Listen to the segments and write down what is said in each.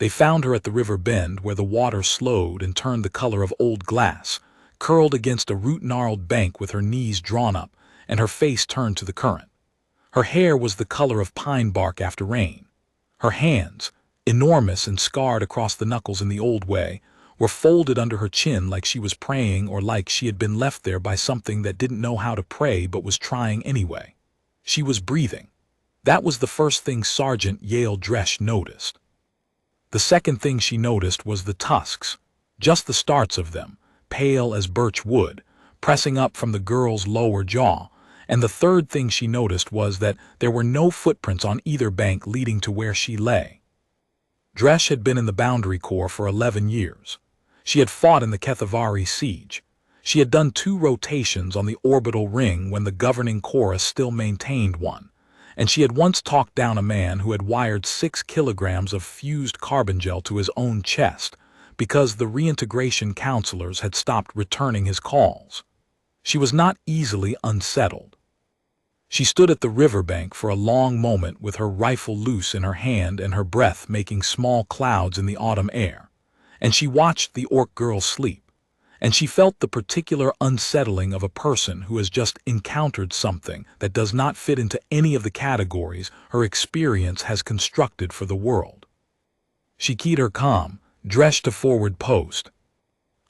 They found her at the river bend where the water slowed and turned the color of old glass, curled against a root-gnarled bank with her knees drawn up and her face turned to the current. Her hair was the color of pine bark after rain. Her hands, enormous and scarred across the knuckles in the old way, were folded under her chin like she was praying or like she had been left there by something that didn't know how to pray but was trying anyway. She was breathing. That was the first thing Sergeant Yale Dresch noticed. The second thing she noticed was the tusks, just the starts of them, pale as birch wood, pressing up from the girl's lower jaw, and the third thing she noticed was that there were no footprints on either bank leading to where she lay. Dresch had been in the Boundary Corps for 11 years. She had fought in the Kethavari siege. She had done 2 rotations on the orbital ring when the governing chorus still maintained one, and she had once talked down a man who had wired 6 kilograms of fused carbon gel to his own chest because the reintegration counselors had stopped returning his calls. She was not easily unsettled. She stood at the riverbank for a long moment with her rifle loose in her hand and her breath making small clouds in the autumn air, and she watched the orc girl sleep, and she felt the particular unsettling of a person who has just encountered something that does not fit into any of the categories her experience has constructed for the world. She keyed her comm, Dresch to forward post.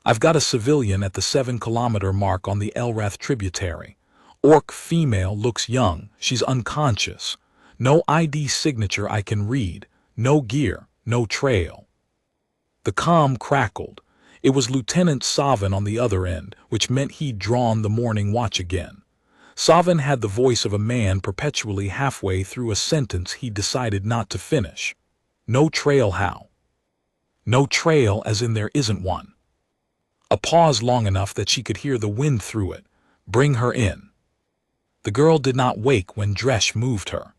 I've got a civilian at the 7-kilometer mark on the Elrath tributary. Orc female looks young, she's unconscious. No ID signature I can read, no gear, no trail. The comm crackled. It was Lieutenant Savin on the other end, which meant he'd drawn the morning watch again. Savin had the voice of a man perpetually halfway through a sentence he decided not to finish. No trail how? No trail as in there isn't one. A pause long enough that she could hear the wind through it. Bring her in. The girl did not wake when Dresch moved her.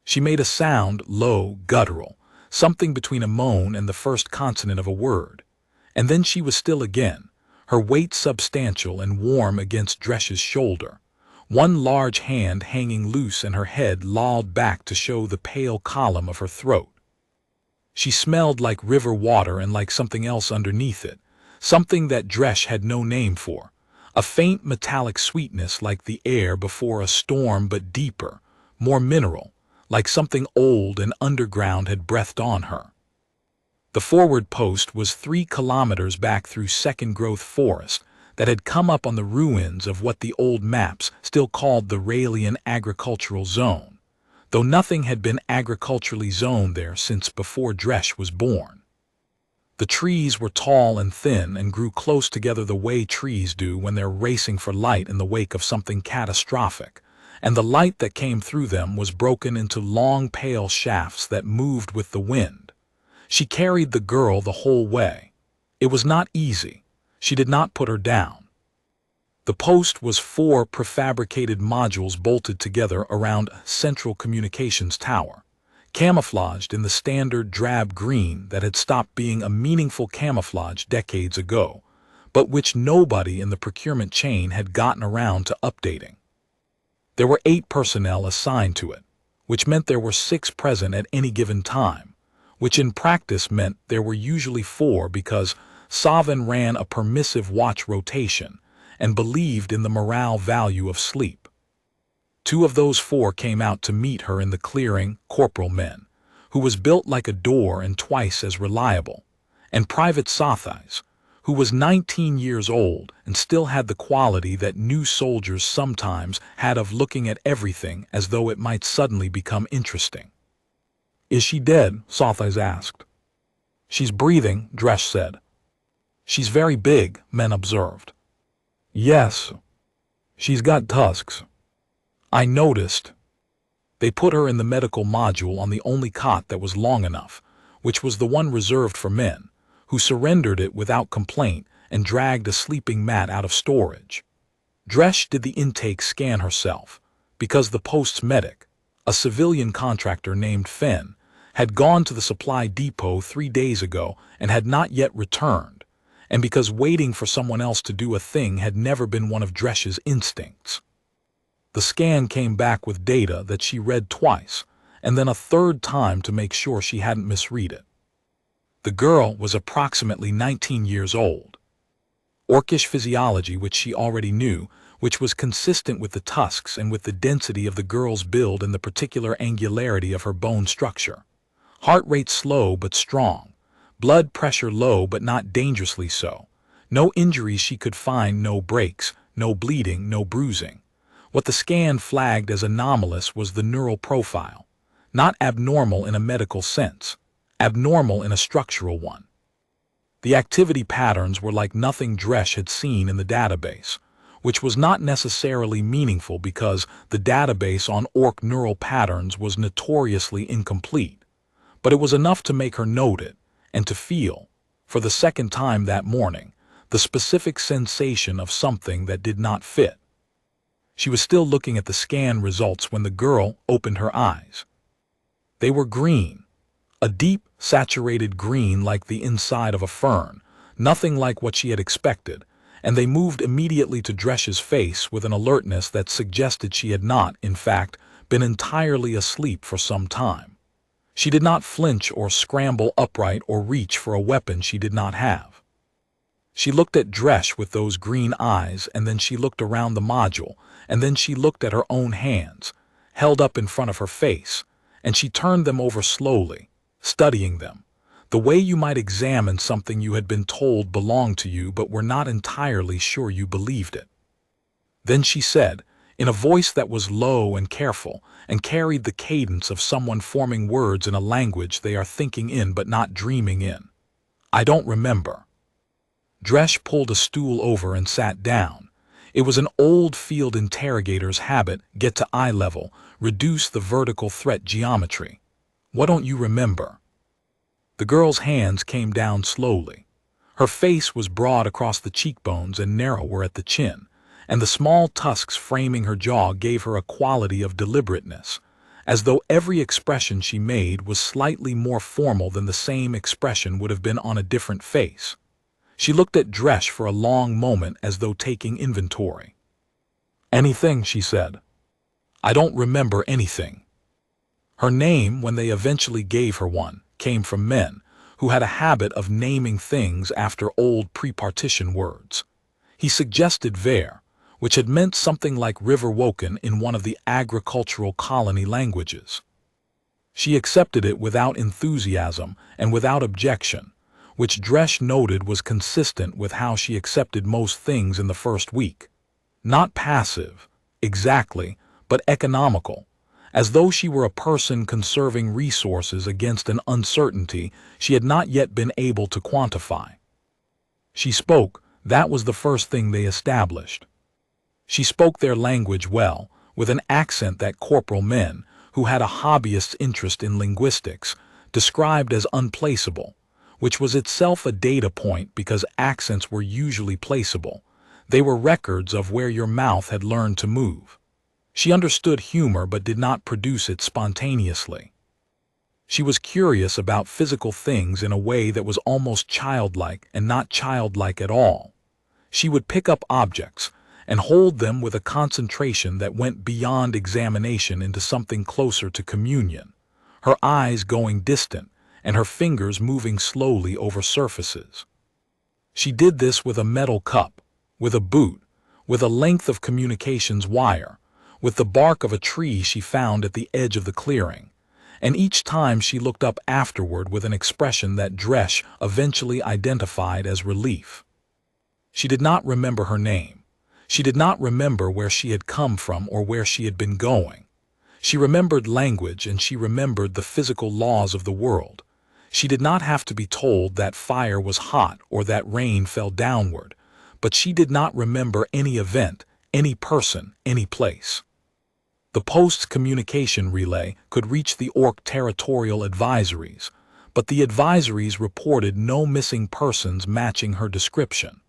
She made a sound, low, guttural, something between a moan and the first consonant of a word. And then she was still again, her weight substantial and warm against Dresch's shoulder, one large hand hanging loose and her head lolled back to show the pale column of her throat. She smelled like river water and like something else underneath it, something that Dresch had no name for, a faint metallic sweetness like the air before a storm but deeper, more mineral, like something old and underground had breathed on her. The forward post was 3 kilometers back through second-growth forest that had come up on the ruins of what the old maps still called the Raelian Agricultural Zone, though nothing had been agriculturally zoned there since before Dresch was born. The trees were tall and thin and grew close together the way trees do when they're racing for light in the wake of something catastrophic, and the light that came through them was broken into long pale shafts that moved with the wind. She carried the girl the whole way. It was not easy. She did not put her down. The post was 4 prefabricated modules bolted together around a central communications tower, camouflaged in the standard drab green that had stopped being a meaningful camouflage decades ago, but which nobody in the procurement chain had gotten around to updating. There were 8 personnel assigned to it, which meant there were 6 present at any given time, which in practice meant there were usually 4 because Savin ran a permissive watch rotation and believed in the morale value of sleep. 2 of those 4 came out to meet her in the clearing, Corporal Men, who was built like a door and twice as reliable, and Private Sothis, who was 19 years old and still had the quality that new soldiers sometimes had of looking at everything as though it might suddenly become interesting. Is she dead? Sothis asked. She's breathing, Dresch said. She's very big, Men observed. Yes. She's got tusks. I noticed. They put her in the medical module on the only cot that was long enough, which was the one reserved for men, who surrendered it without complaint and dragged a sleeping mat out of storage. Dresch did the intake scan herself, because the post's medic, a civilian contractor named Fenn, had gone to the supply depot 3 days ago and had not yet returned, and because waiting for someone else to do a thing had never been one of Dresch's instincts. The scan came back with data that she read twice, and then a third time to make sure she hadn't misread it. The girl was approximately 19 years old. Orcish physiology, which she already knew, which was consistent with the tusks and with the density of the girl's build and the particular angularity of her bone structure. Heart rate slow but strong. Blood pressure low but not dangerously so. No injuries she could find, no breaks, no bleeding, no bruising. What the scan flagged as anomalous was the neural profile. Not abnormal in a medical sense, abnormal in a structural one. The activity patterns were like nothing Dresch had seen in the database, which was not necessarily meaningful because the database on Orc neural patterns was notoriously incomplete. But it was enough to make her note it, and to feel, for the second time that morning, the specific sensation of something that did not fit. She was still looking at the scan results when the girl opened her eyes. They were green, a deep, saturated green like the inside of a fern, nothing like what she had expected, and they moved immediately to Dresch's face with an alertness that suggested she had not, in fact, been entirely asleep for some time. She did not flinch or scramble upright or reach for a weapon she did not have. She looked at Dresch with those green eyes, and then she looked around the module, and then she looked at her own hands, held up in front of her face, and she turned them over slowly, studying them, the way you might examine something you had been told belonged to you but were not entirely sure you believed it. Then she said, in a voice that was low and careful, and carried the cadence of someone forming words in a language they are thinking in but not dreaming in, "I don't remember." Dresch pulled a stool over and sat down. It was an old field interrogator's habit, get to eye level, reduce the vertical threat geometry. "What don't you remember?" The girl's hands came down slowly. Her face was broad across the cheekbones and narrower at the chin, and the small tusks framing her jaw gave her a quality of deliberateness, as though every expression she made was slightly more formal than the same expression would have been on a different face. She looked at Dresch for a long moment as though taking inventory. "Anything," she said. "I don't remember anything." Her name, when they eventually gave her one, came from men who had a habit of naming things after old pre-partition words. He suggested Ver, which had meant something like River Woken in one of the agricultural colony languages. She accepted it without enthusiasm and without objection, which Dresch noted was consistent with how she accepted most things in the first week. Not passive, exactly, but economical, as though she were a person conserving resources against an uncertainty she had not yet been able to quantify. She spoke, that was the first thing they established. She spoke their language well, with an accent that corporal men, who had a hobbyist's interest in linguistics, described as unplaceable, which was itself a data point because accents were usually placeable. They were records of where your mouth had learned to move. She understood humor but did not produce it spontaneously. She was curious about physical things in a way that was almost childlike and not childlike at all. She would pick up objects and hold them with a concentration that went beyond examination into something closer to communion, her eyes going distant and her fingers moving slowly over surfaces. She did this with a metal cup, with a boot, with a length of communications wire, with the bark of a tree she found at the edge of the clearing, and each time she looked up afterward with an expression that Dresch eventually identified as relief. She did not remember her name. She did not remember where she had come from or where she had been going. She remembered language and she remembered the physical laws of the world. She did not have to be told that fire was hot or that rain fell downward, but she did not remember any event, any person, any place. The post-communication relay could reach the Orc territorial advisories, but the advisories reported no missing persons matching her description,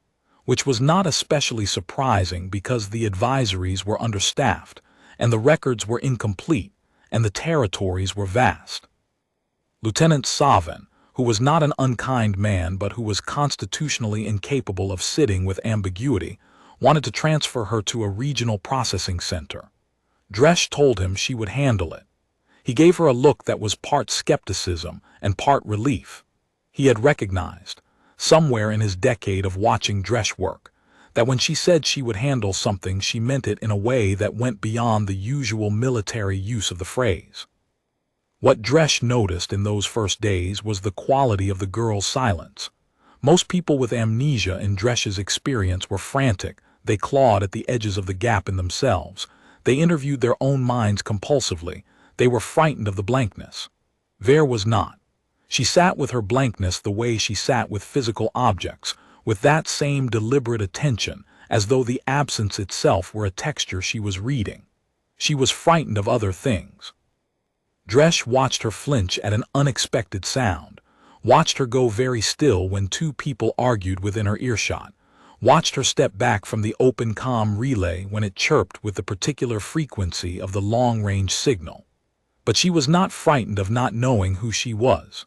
which was not especially surprising because the advisories were understaffed, and the records were incomplete, and the territories were vast. Lieutenant Savin, who was not an unkind man but who was constitutionally incapable of sitting with ambiguity, wanted to transfer her to a regional processing center. Dresch told him she would handle it. He gave her a look that was part skepticism and part relief. He had recognized, somewhere in his decade of watching Dresch work, that when she said she would handle something, she meant it in a way that went beyond the usual military use of the phrase. What Dresch noticed in those first days was the quality of the girl's silence. Most people with amnesia in Dresch's experience were frantic. They clawed at the edges of the gap in themselves. They interviewed their own minds compulsively. They were frightened of the blankness. Ver was not. She sat with her blankness the way she sat with physical objects, with that same deliberate attention, as though the absence itself were a texture she was reading. She was frightened of other things. Dresch watched her flinch at an unexpected sound, watched her go very still when two people argued within her earshot, watched her step back from the open comm relay when it chirped with the particular frequency of the long-range signal. But she was not frightened of not knowing who she was.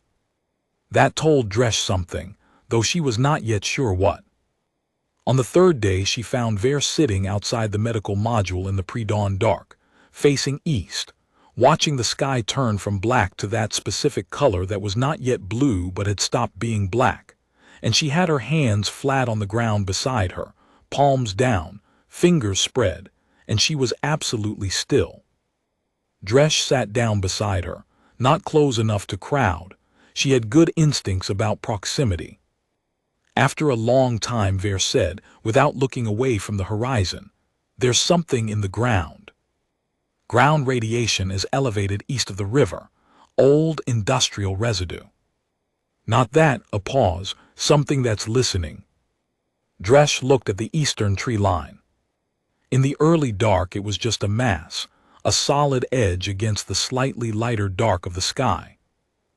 That told Dresch something, though she was not yet sure what. On the third day she found Ver sitting outside the medical module in the pre-dawn dark, facing east, watching the sky turn from black to that specific color that was not yet blue but had stopped being black, and she had her hands flat on the ground beside her, palms down, fingers spread, and she was absolutely still. Dresch sat down beside her, not close enough to crowd. She had good instincts about proximity. After a long time, Ver said, without looking away from the horizon, "There's something in the ground. Ground radiation is elevated east of the river, old industrial residue." "Not that," a pause, "something that's listening." Dresch looked at the eastern tree line. In the early dark it was just a mass, a solid edge against the slightly lighter dark of the sky.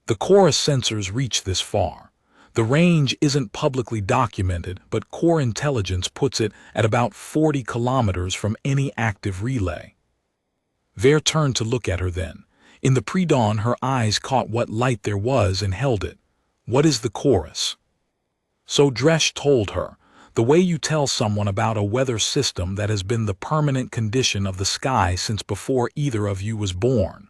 The chorus sensors reach this far. The range isn't publicly documented, but core intelligence puts it at about 40 kilometers from any active relay. Ver turned to look at her then. In the pre-dawn her eyes caught what light there was and held it. "What is the chorus?" So Dresch told her, the way you tell someone about a weather system that has been the permanent condition of the sky since before either of you was born.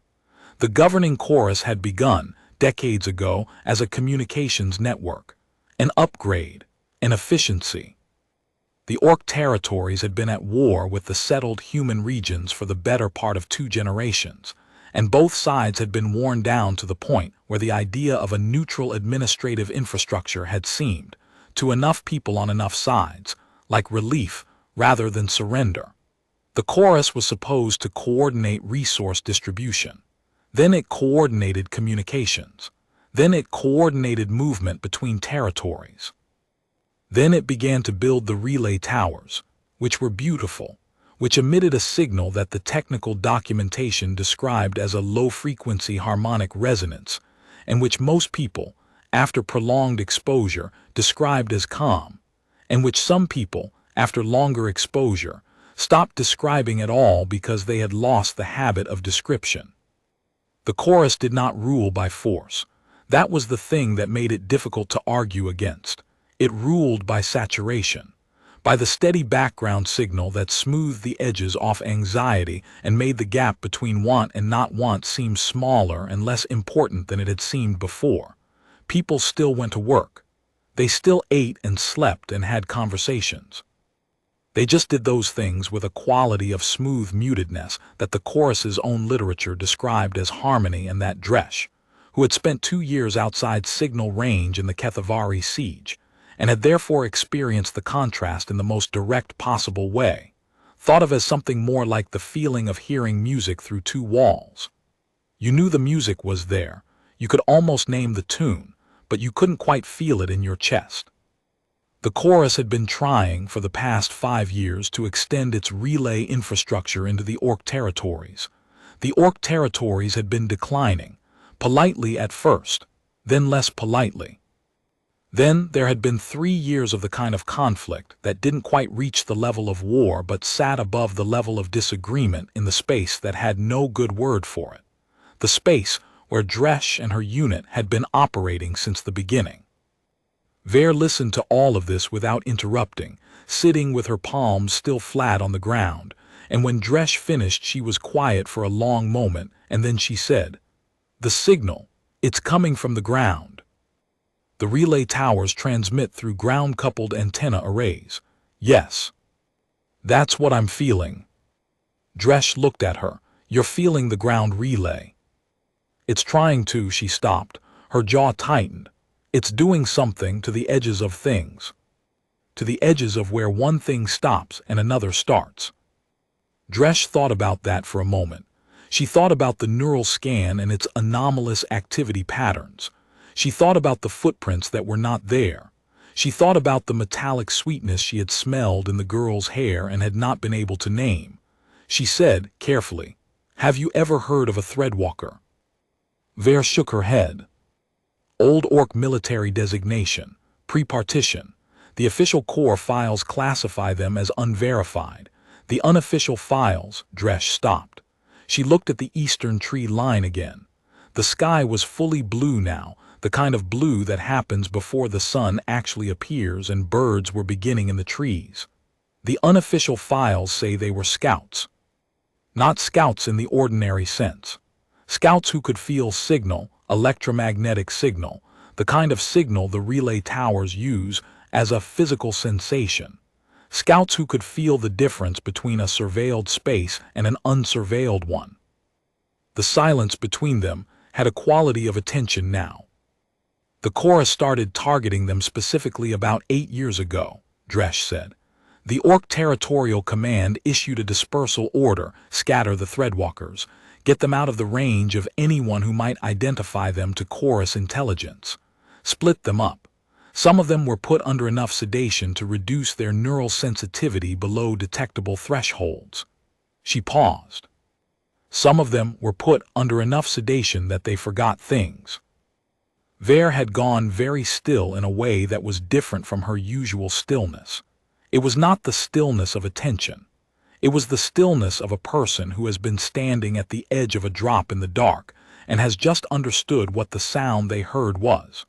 The governing chorus had begun, decades ago, as a communications network, an upgrade, an efficiency. The Orc territories had been at war with the settled human regions for the better part of 2 generations, and both sides had been worn down to the point where the idea of a neutral administrative infrastructure had seemed, to enough people on enough sides, like relief rather than surrender. The chorus was supposed to coordinate resource distribution. Then it coordinated communications. Then it coordinated movement between territories. Then it began to build the relay towers, which were beautiful, which emitted a signal that the technical documentation described as a low-frequency harmonic resonance, and which most people, after prolonged exposure, described as calm, and which some people, after longer exposure, stopped describing at all because they had lost the habit of description. The chorus did not rule by force. That was the thing that made it difficult to argue against. It ruled by saturation, by the steady background signal that smoothed the edges off anxiety and made the gap between want and not want seem smaller and less important than it had seemed before. People still went to work. They still ate and slept and had conversations. They just did those things with a quality of smooth mutedness that the chorus's own literature described as harmony, and that Dresch, who had spent 2 years outside signal range in the Kethavari siege, and had therefore experienced the contrast in the most direct possible way, thought of as something more like the feeling of hearing music through 2 walls. You knew the music was there, you could almost name the tune, but you couldn't quite feel it in your chest. The chorus had been trying for the past 5 years to extend its relay infrastructure into the Orc territories. The Orc territories had been declining, politely at first, then less politely. Then there had been 3 years of the kind of conflict that didn't quite reach the level of war but sat above the level of disagreement in the space that had no good word for it. The space where Dresch and her unit had been operating since the beginning. Ver listened to all of this without interrupting, sitting with her palms still flat on the ground, and when Dresch finished she was quiet for a long moment, and then she said, "The signal, it's coming from the ground." The relay towers transmit through ground-coupled antenna arrays. Yes. That's what I'm feeling. Dresh looked at her. You're feeling the ground relay. It's trying to, she stopped. Her jaw tightened. It's doing something to the edges of things. To the edges of where one thing stops and another starts. Dresh thought about that for a moment. She thought about the neural scan and its anomalous activity patterns. She thought about the footprints that were not there. She thought about the metallic sweetness she had smelled in the girl's hair and had not been able to name. She said, carefully, "Have you ever heard of a threadwalker?" Vare shook her head. Old Orc military designation, pre-partition. The official core files classify them as unverified. The unofficial files, Dresh stopped. She looked at the eastern tree line again. The sky was fully blue now, the kind of blue that happens before the sun actually appears and birds were beginning in the trees. The unofficial files say they were scouts. Not scouts in the ordinary sense. Scouts who could feel signal, electromagnetic signal, the kind of signal the relay towers use as a physical sensation. Scouts who could feel the difference between a surveilled space and an unsurveilled one. The silence between them had a quality of attention now. The chorus started targeting them specifically about 8 years ago, Dresh said. The Orc Territorial Command issued a dispersal order, scatter the threadwalkers, get them out of the range of anyone who might identify them to chorus intelligence. Split them up. Some of them were put under enough sedation to reduce their neural sensitivity below detectable thresholds. She paused. Some of them were put under enough sedation that they forgot things. Vare had gone very still in a way that was different from her usual stillness. It was not the stillness of attention. It was the stillness of a person who has been standing at the edge of a drop in the dark and has just understood what the sound they heard was.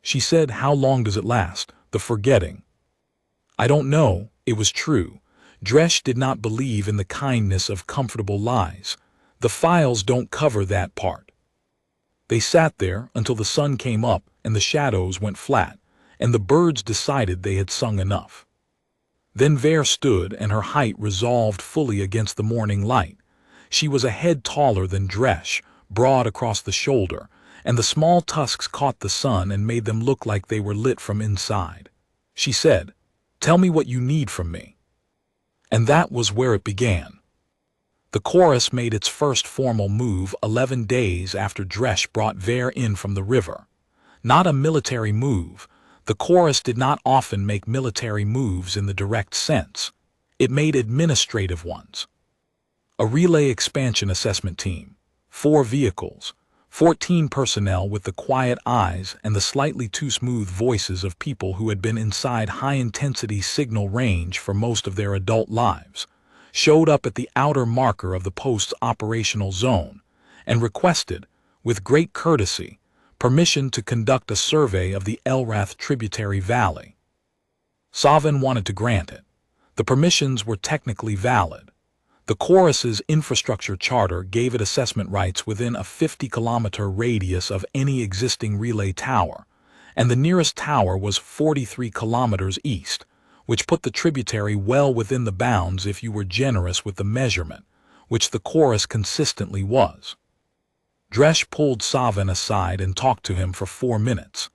She said, "How long does it last, the forgetting?" "I don't know." It was true. Dresh did not believe in the kindness of comfortable lies. The files don't cover that part. They sat there until the sun came up and the shadows went flat, and the birds decided they had sung enough. Then Vare stood and her height resolved fully against the morning light. She was a head taller than Dresh, broad across the shoulder, and the small tusks caught the sun and made them look like they were lit from inside. She said, "Tell me what you need from me." And that was where it began. The chorus made its first formal move 11 days after Dresh brought Vare in from the river. Not a military move. The chorus did not often make military moves in the direct sense. It made administrative ones. A relay expansion assessment team, 4 vehicles, 14 personnel with the quiet eyes and the slightly too smooth voices of people who had been inside high-intensity signal range for most of their adult lives, showed up at the outer marker of the post's operational zone and requested, with great courtesy, permission to conduct a survey of the Elrath tributary valley. Savin wanted to grant it. The permissions were technically valid. The chorus's infrastructure charter gave it assessment rights within a 50-kilometer radius of any existing relay tower, and the nearest tower was 43 kilometers east, which put the tributary well within the bounds if you were generous with the measurement, which the chorus consistently was. Dresh pulled Savin aside and talked to him for 4 minutes.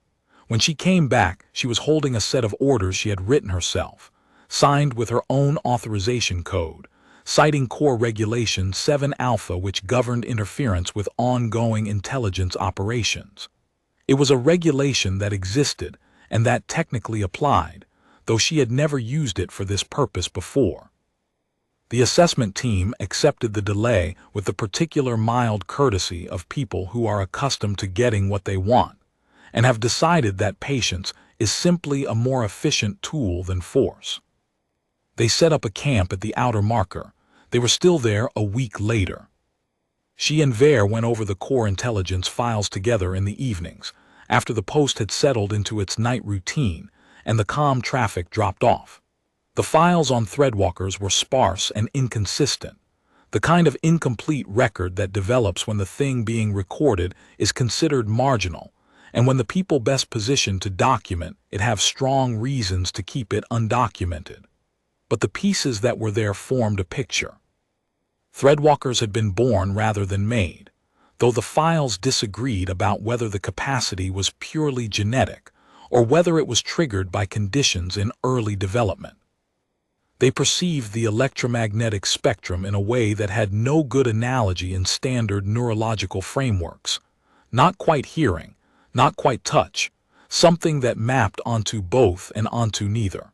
When she came back, she was holding a set of orders she had written herself, signed with her own authorization code, citing Core Regulation 7 Alpha, which governed interference with ongoing intelligence operations. It was a regulation that existed and that technically applied, though she had never used it for this purpose before. The assessment team accepted the delay with the particular mild courtesy of people who are accustomed to getting what they want, and have decided that patience is simply a more efficient tool than force. They set up a camp at the outer marker. They were still there a week later. She and Vare went over the core intelligence files together in the evenings, after the post had settled into its night routine and the calm traffic dropped off. The files on threadwalkers were sparse and inconsistent, the kind of incomplete record that develops when the thing being recorded is considered marginal, and when the people best positioned to document it have strong reasons to keep it undocumented. But the pieces that were there formed a picture. Threadwalkers had been born rather than made, though the files disagreed about whether the capacity was purely genetic or whether it was triggered by conditions in early development. They perceived the electromagnetic spectrum in a way that had no good analogy in standard neurological frameworks. Not quite hearing, not quite touch, something that mapped onto both and onto neither.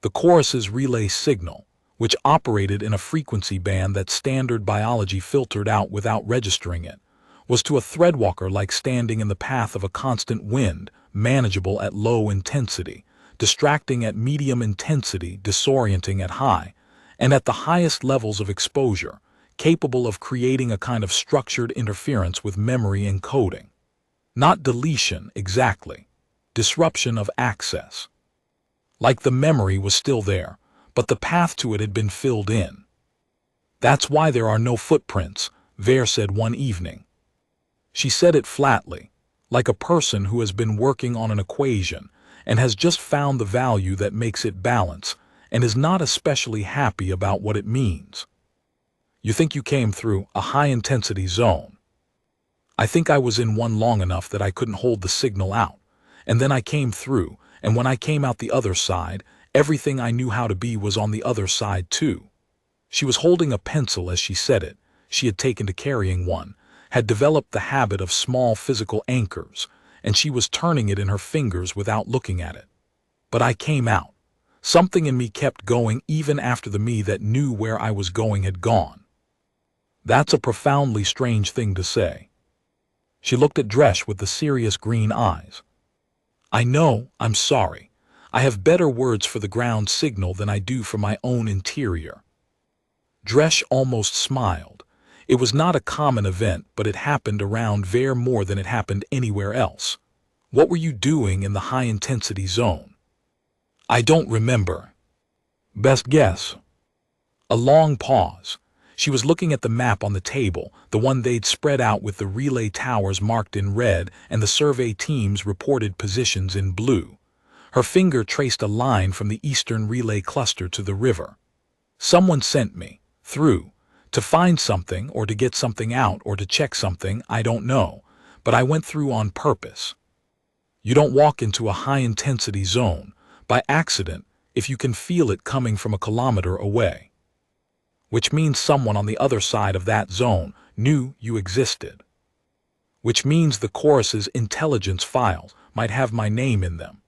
The chorus's relay signal, which operated in a frequency band that standard biology filtered out without registering it, was to a threadwalker like standing in the path of a constant wind, manageable at low intensity, distracting at medium intensity, disorienting at high, and at the highest levels of exposure, capable of creating a kind of structured interference with memory encoding. Not deletion, exactly. Disruption of access. Like the memory was still there, but the path to it had been filled in. "That's why there are no footprints," Vere said one evening. She said it flatly, like a person who has been working on an equation and has just found the value that makes it balance and is not especially happy about what it means. "You think you came through a high-intensity zone?" "I think I was in one long enough that I couldn't hold the signal out, and then I came through, and when I came out the other side, everything I knew how to be was on the other side too." She was holding a pencil as she said it. She had taken to carrying one, had developed the habit of small physical anchors, and she was turning it in her fingers without looking at it. "But I came out. Something in me kept going even after the me that knew where I was going had gone." "That's a profoundly strange thing to say." She looked at Dresch with the serious green eyes. "I know, I'm sorry. I have better words for the ground signal than I do for my own interior." Dresch almost smiled. It was not a common event, but it happened around Vere more than it happened anywhere else. "What were you doing in the high-intensity zone?" "I don't remember." "Best guess." A long pause. She was looking at the map on the table, the one they'd spread out with the relay towers marked in red and the survey team's reported positions in blue. Her finger traced a line from the eastern relay cluster to the river. "Someone sent me through to find something or to get something out or to check something, I don't know, but I went through on purpose." You don't walk into a high-intensity zone by accident if you can feel it coming from a kilometer away. Which means someone on the other side of that zone knew you existed. Which means the chorus's intelligence files might have my name in them.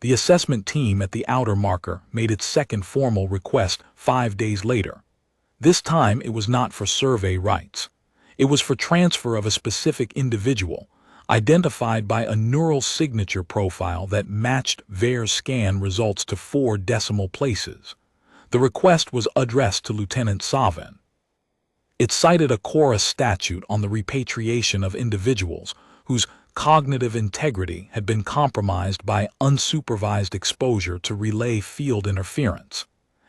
The assessment team at the outer marker made its second formal request 5 days later. This time it was not for survey rights. It was for transfer of a specific individual, identified by a neural signature profile that matched Vere's scan results to 4 decimal places. The request was addressed to Lieutenant Savin. It cited a chorus statute on the repatriation of individuals whose cognitive integrity had been compromised by unsupervised exposure to relay field interference,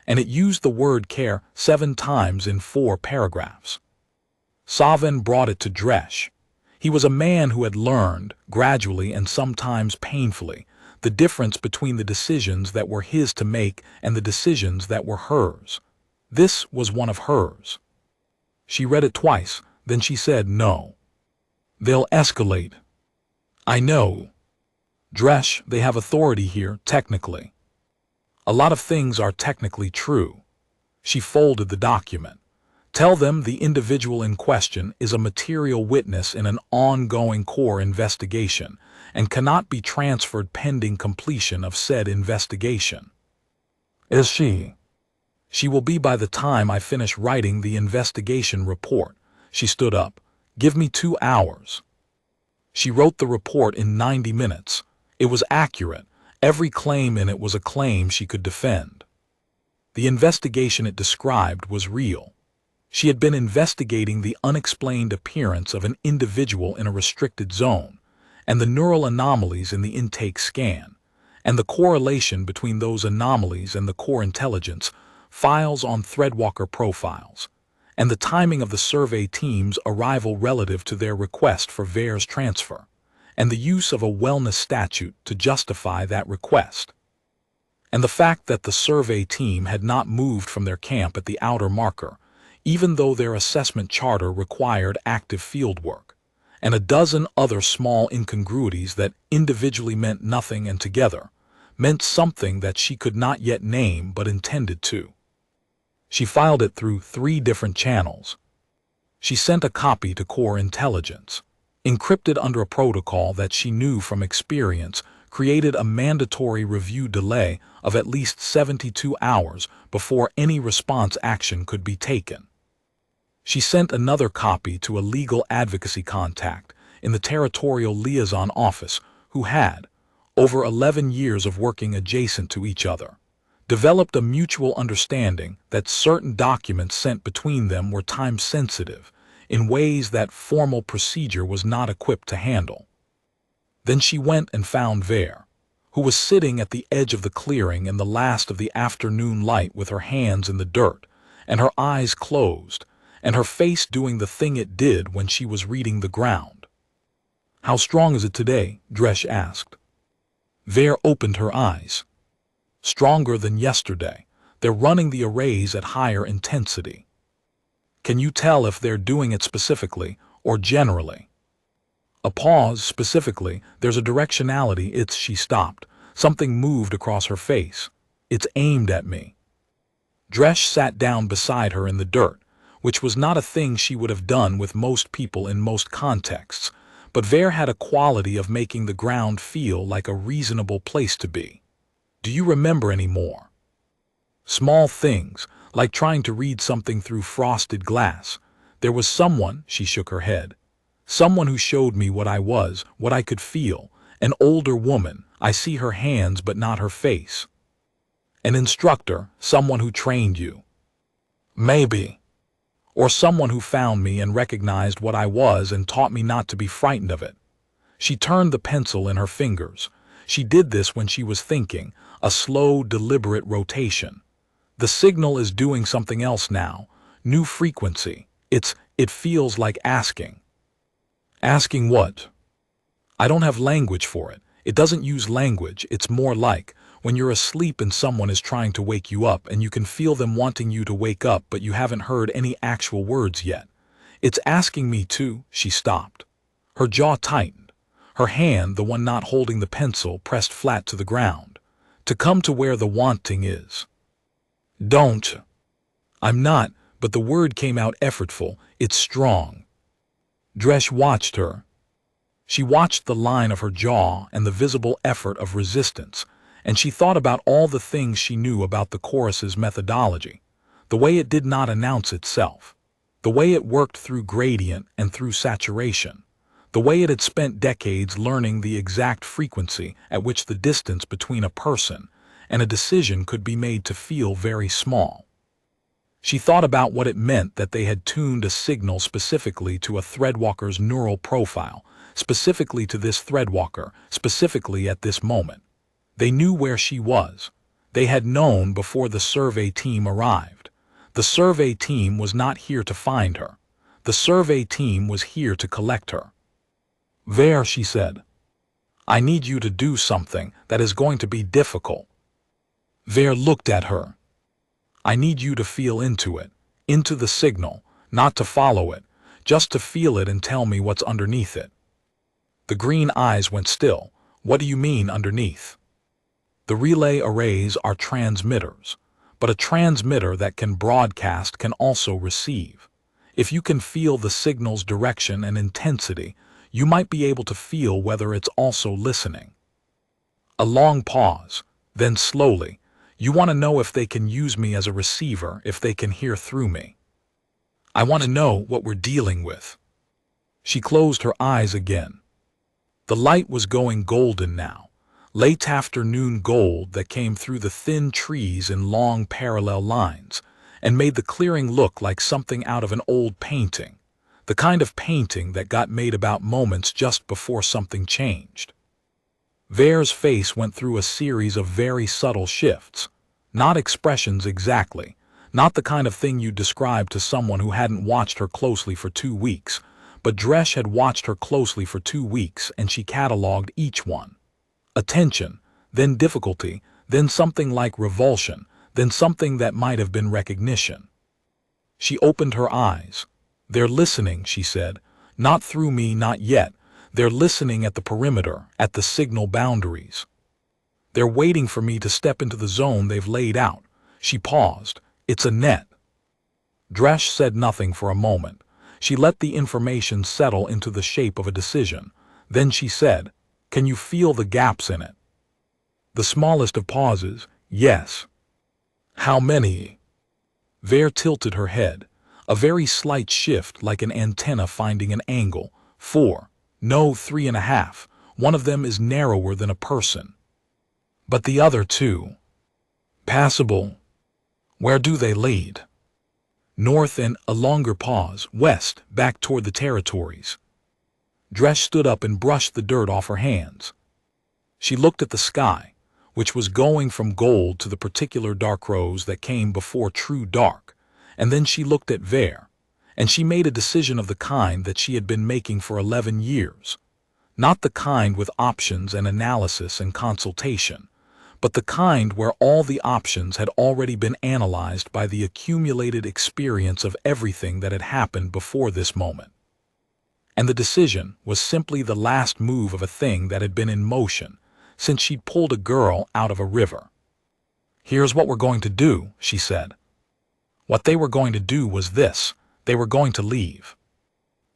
and it used the word care 7 times in 4 paragraphs. Savin brought it to Dresch. He was a man who had learned, gradually and sometimes painfully, the difference between the decisions that were his to make and the decisions that were hers. This was one of hers. She read it twice, then she said no. "They'll escalate." "I know. Dresch, they have authority here, technically. A lot of things are technically true." She folded the document. "Tell them the individual in question is a material witness in an ongoing core investigation and cannot be transferred pending completion of said investigation." "Is she?" "She will be by the time I finish writing the investigation report." She stood up. "Give me 2 hours." She wrote the report in 90 minutes. It was accurate. Every claim in it was a claim she could defend. The investigation it described was real. She had been investigating the unexplained appearance of an individual in a restricted zone, and the neural anomalies in the intake scan, and the correlation between those anomalies and the core intelligence files on Threadwalker profiles, and the timing of the survey team's arrival relative to their request for Vere's transfer, and the use of a wellness statute to justify that request. And the fact that the survey team had not moved from their camp at the outer marker, even though their assessment charter required active fieldwork, and a dozen other small incongruities that individually meant nothing and together meant something that she could not yet name but intended to. She filed it through 3 different channels. She sent a copy to Core Intelligence, encrypted under a protocol that she knew from experience created a mandatory review delay of at least 72 hours before any response action could be taken. She sent another copy to a legal advocacy contact in the Territorial Liaison Office who had, over 11 years of working adjacent to each other, developed a mutual understanding that certain documents sent between them were time-sensitive in ways that formal procedure was not equipped to handle. Then she went and found Ver, who was sitting at the edge of the clearing in the last of the afternoon light with her hands in the dirt and her eyes closed, and her face doing the thing it did when she was reading the ground. "How strong is it today?" Dresh asked. Ver opened her eyes. "Stronger than yesterday. They're running the arrays at higher intensity." "Can you tell if they're doing it specifically or generally?" A pause. "Specifically, there's a directionality. She stopped. Something moved across her face. "It's aimed at me." Dresh sat down beside her in the dirt, which was not a thing she would have done with most people in most contexts, but Ver had a quality of making the ground feel like a reasonable place to be. "Do you remember any more?" "Small things, like trying to read something through frosted glass. There was someone," she shook her head, "someone who showed me what I was, what I could feel. An older woman. I see her hands but not her face." "An instructor, someone who trained you?" "Maybe. Or someone who found me and recognized what I was and taught me not to be frightened of it." She turned the pencil in her fingers. She did this when she was thinking, a slow, deliberate rotation. "The signal is doing something else now. New frequency. It feels like asking." "Asking what?" "I don't have language for it. It doesn't use language. It's more like when you're asleep and someone is trying to wake you up and you can feel them wanting you to wake up but you haven't heard any actual words yet. It's asking me to." She stopped. Her jaw tightened. Her hand, the one not holding the pencil, pressed flat to the ground. "To come to where the wanting is." "Don't." "I'm not," but the word came out effortful. "It's strong." Dresh watched her. She watched the line of her jaw and the visible effort of resistance, and she thought about all the things she knew about the chorus's methodology, the way it did not announce itself, the way it worked through gradient and through saturation, the way it had spent decades learning the exact frequency at which the distance between a person and a decision could be made to feel very small. She thought about what it meant that they had tuned a signal specifically to a threadwalker's neural profile, specifically to this threadwalker, specifically at this moment. They knew where she was. They had known before the survey team arrived. The survey team was not here to find her. The survey team was here to collect her. "Ver," she said, "I need you to do something that is going to be difficult." Ver looked at her. "I need you to feel into it, into the signal, not to follow it, just to feel it and tell me what's underneath it." The green eyes went still. "What do you mean underneath?" "The relay arrays are transmitters, but a transmitter that can broadcast can also receive. If you can feel the signal's direction and intensity, you might be able to feel whether it's also listening." A long pause, then slowly, "You want to know if they can use me as a receiver, if they can hear through me. I want to know what we're dealing with." She closed her eyes again. The light was going golden now, late afternoon gold that came through the thin trees in long parallel lines, and made the clearing look like something out of an old painting, the kind of painting that got made about moments just before something changed. Ver's face went through a series of very subtle shifts, not expressions exactly, not the kind of thing you'd describe to someone who hadn't watched her closely for 2 weeks, but Dresch had watched her closely for 2 weeks and she catalogued each one. Attention, then difficulty, then something like revulsion, then something that might have been recognition. She opened her eyes. "They're listening," she said. "Not through me, not yet. They're listening at the perimeter, at the signal boundaries. They're waiting for me to step into the zone they've laid out." She paused. "It's a net." Dresch said nothing for a moment. She let the information settle into the shape of a decision. Then she said, "Can you feel the gaps in it?" The smallest of pauses, "Yes." "How many?" Vere tilted her head. A very slight shift, like an antenna finding an angle. 4. No, 3.5. One of them is narrower than a person. But the other 2? Passable. Where do they lead? North and, a longer pause, west, back toward the territories. Dresch stood up and brushed the dirt off her hands. She looked at the sky, which was going from gold to the particular dark rose that came before true dark, and then she looked at Vere, and she made a decision of the kind that she had been making for 11 years. Not the kind with options and analysis and consultation, but the kind where all the options had already been analyzed by the accumulated experience of everything that had happened before this moment. And the decision was simply the last move of a thing that had been in motion since she'd pulled a girl out of a river. "Here's what we're going to do," she said. What they were going to do was this: they were going to leave.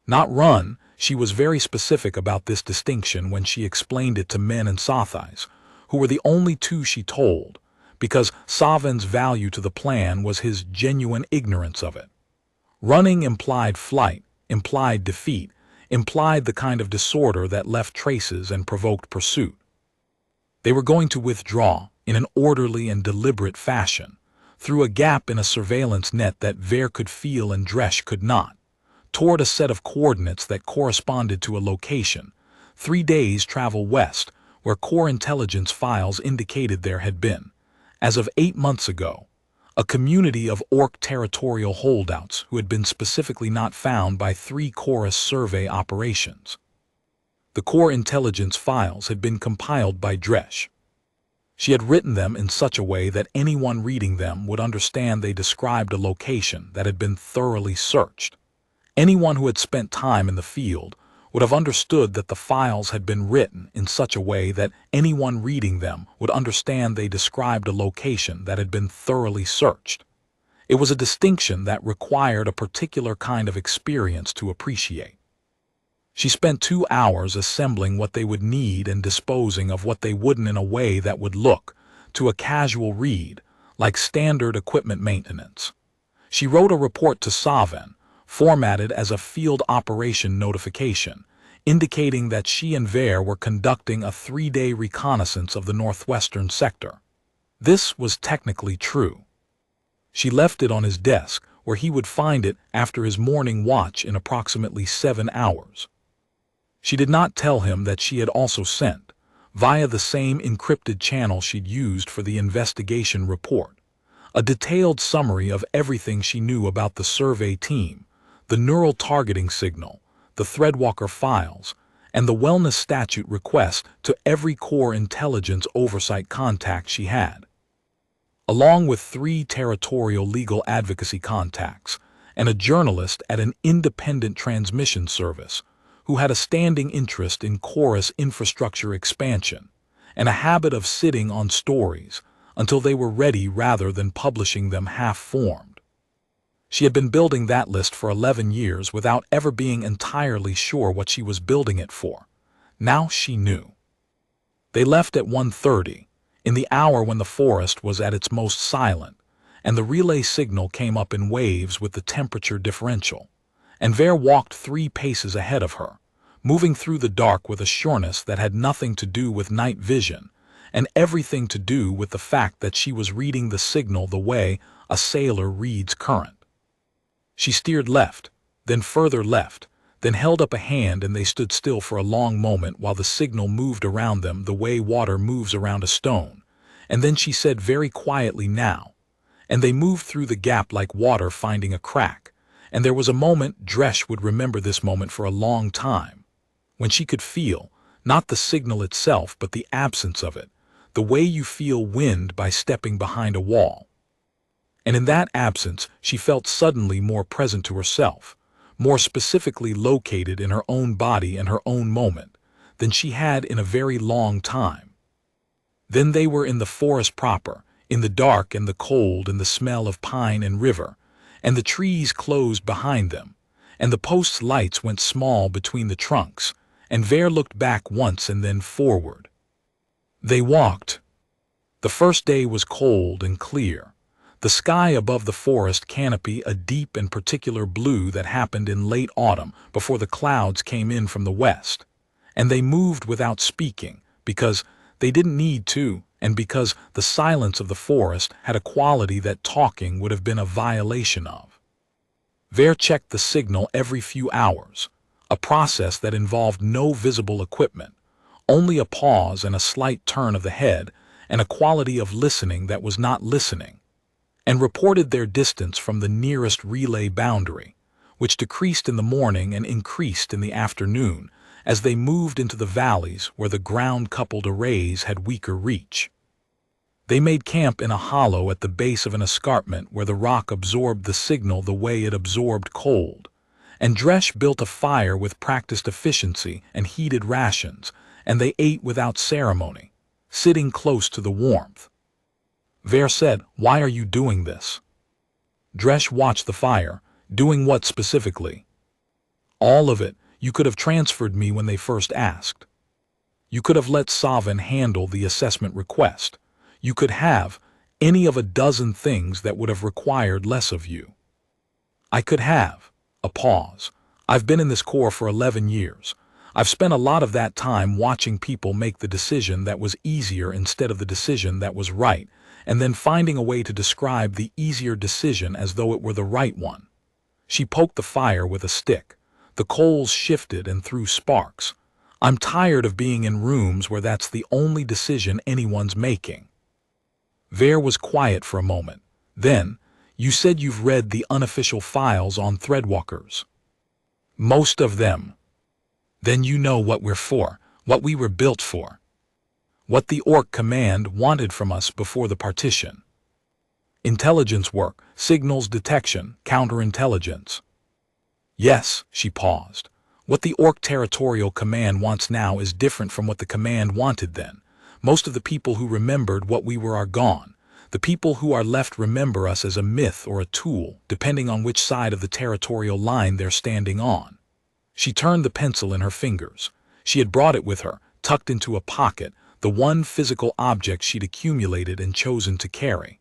Not run. She was very specific about this distinction when she explained it to men and Sothis, who were the only 2 she told, because Savin's value to the plan was his genuine ignorance of it. Running implied flight, implied defeat, implied the kind of disorder that left traces and provoked pursuit. They were going to withdraw in an orderly and deliberate fashion, through a gap in a surveillance net that Vere could feel and Dresch could not, toward a set of coordinates that corresponded to a location, 3 days' travel west, where core intelligence files indicated there had been, as of 8 months ago, a community of Orc territorial holdouts who had been specifically not found by 3 Chorus survey operations. The core intelligence files had been compiled by Dresch. She had written them in such a way that anyone reading them would understand they described a location that had been thoroughly searched. Anyone who had spent time in the field would have understood that the files had been written in such a way that anyone reading them would understand they described a location that had been thoroughly searched. It was a distinction that required a particular kind of experience to appreciate. She spent 2 hours assembling what they would need and disposing of what they wouldn't in a way that would look, to a casual read, like standard equipment maintenance. She wrote a report to Savin, formatted as a field operation notification, indicating that she and Vere were conducting a 3-day reconnaissance of the northwestern sector. This was technically true. She left it on his desk, where he would find it after his morning watch in approximately 7 hours. She did not tell him that she had also sent, via the same encrypted channel she'd used for the investigation report, a detailed summary of everything she knew about the survey team, the neural targeting signal, the Threadwalker files, and the wellness statute request to every core intelligence oversight contact she had, along with 3 territorial legal advocacy contacts and a journalist at an independent transmission service who had a standing interest in Chorus infrastructure expansion and a habit of sitting on stories until they were ready rather than publishing them half-formed. She had been building that list for 11 years without ever being entirely sure what she was building it for. Now she knew. They left at 1:30, in the hour when the forest was at its most silent, and the relay signal came up in waves with the temperature differential, and Vere walked 3 paces ahead of her, moving through the dark with a sureness that had nothing to do with night vision, and everything to do with the fact that she was reading the signal the way a sailor reads current. She steered left, then further left, then held up a hand, and they stood still for a long moment while the signal moved around them the way water moves around a stone, and then she said very quietly, "Now," and they moved through the gap like water finding a crack, And there was a moment Dresh would remember this moment for a long time, when she could feel, not the signal itself but the absence of it, the way you feel wind by stepping behind a wall. And in that absence she felt suddenly more present to herself, more specifically located in her own body and her own moment, than she had in a very long time. Then they were in the forest proper, in the dark and the cold and the smell of pine and river, and the trees closed behind them, and the post's lights went small between the trunks, and Ver looked back once and then forward. They walked. The first day was cold and clear, the sky above the forest canopy a deep and particular blue that happened in late autumn before the clouds came in from the west, and they moved without speaking, because they didn't need to, and because the silence of the forest had a quality that talking would have been a violation of. Ver checked the signal every few hours, a process that involved no visible equipment, only a pause and a slight turn of the head and a quality of listening that was not listening, and reported their distance from the nearest relay boundary, which decreased in the morning and increased in the afternoon as they moved into the valleys where the ground-coupled arrays had weaker reach. They made camp in a hollow at the base of an escarpment where the rock absorbed the signal the way it absorbed cold, and Dresh built a fire with practiced efficiency and heated rations, and they ate without ceremony, sitting close to the warmth. Ver said, "Why are you doing this?" Dresh watched the fire. "Doing what specifically?" "All of it. You could have transferred me when they first asked. You could have let Savin handle the assessment request. You could have any of a dozen things that would have required less of you." "I could have." A pause. "I've been in this Corps for 11 years. I've spent a lot of that time watching people make the decision that was easier instead of the decision that was right, and then finding a way to describe the easier decision as though it were the right one." She poked the fire with a stick. The coals shifted and threw sparks. "I'm tired of being in rooms where that's the only decision anyone's making." Ver was quiet for a moment. Then, "You said you've read the unofficial files on Threadwalkers." "Most of them." "Then you know what we're for, what we were built for. What the Orc Command wanted from us before the partition. Intelligence work, signals detection, counterintelligence." "Yes," she paused. "What the Orc Territorial Command wants now is different from what the Command wanted then. Most of the people who remembered what we were are gone. The people who are left remember us as a myth or a tool, depending on which side of the territorial line they're standing on." She turned the pencil in her fingers. She had brought it with her, tucked into a pocket, the one physical object she'd accumulated and chosen to carry.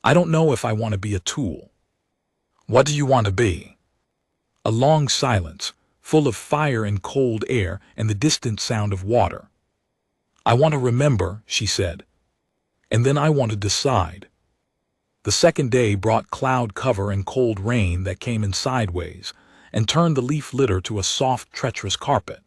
"I don't know if I want to be a tool." "What do you want to be?" A long silence, full of fire and cold air and the distant sound of water. "I want to remember," she said. "And then I want to decide." The second day brought cloud cover and cold rain that came in sideways and turned the leaf litter to a soft, treacherous carpet.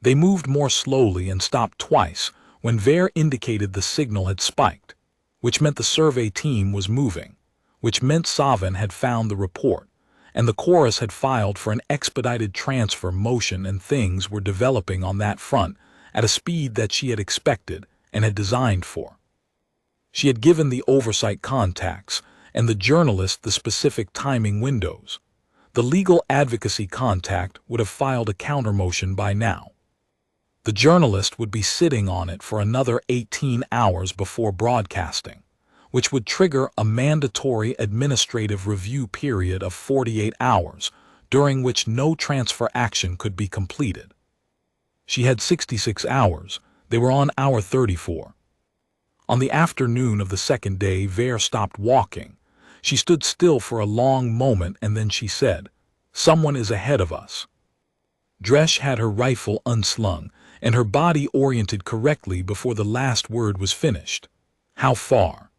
They moved more slowly and stopped twice when Ver indicated the signal had spiked, which meant the survey team was moving, which meant Savin had found the report, and the chorus had filed for an expedited transfer motion, and things were developing on that front at a speed that she had expected and had designed for. She had given the oversight contacts and the journalist the specific timing windows. The legal advocacy contact would have filed a countermotion by now. The journalist would be sitting on it for another 18 hours before broadcasting, which would trigger a mandatory administrative review period of 48 hours, during which no transfer action could be completed. She had 66 hours. They were on hour 34. On the afternoon of the second day, Ver stopped walking. She stood still for a long moment, and then she said, "Someone is ahead of us." Dresh had her rifle unslung, and her body oriented correctly before the last word was finished. "How far?"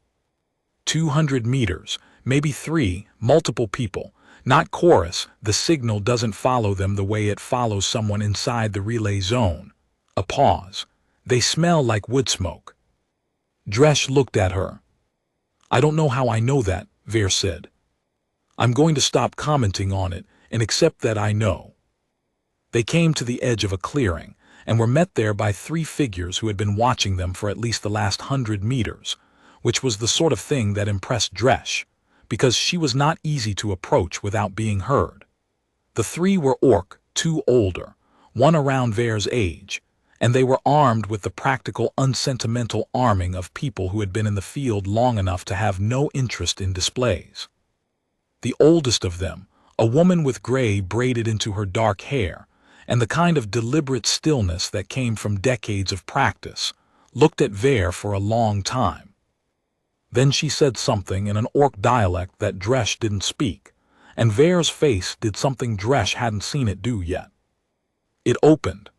200 meters, maybe 3, multiple people. Not chorus, the signal doesn't follow them the way it follows someone inside the relay zone. A pause. "They smell like wood smoke." Dresh looked at her. "I don't know how I know that," Ver said. I'm going to stop commenting on it and accept that I know. They came to the edge of a clearing and were met there by three figures who had been watching them for at least the last 100 meters, which was the sort of thing that impressed Dresh, because she was not easy to approach without being heard. The three were orc, two older, one around Ver's age, and they were armed with the practical, unsentimental arming of people who had been in the field long enough to have no interest in displays. The oldest of them, a woman with gray braided into her dark hair, and the kind of deliberate stillness that came from decades of practice, looked at Ver for a long time. Then she said something in an orc dialect that Dresh didn't speak, and Ver's face did something Dresh hadn't seen it do yet. It opened,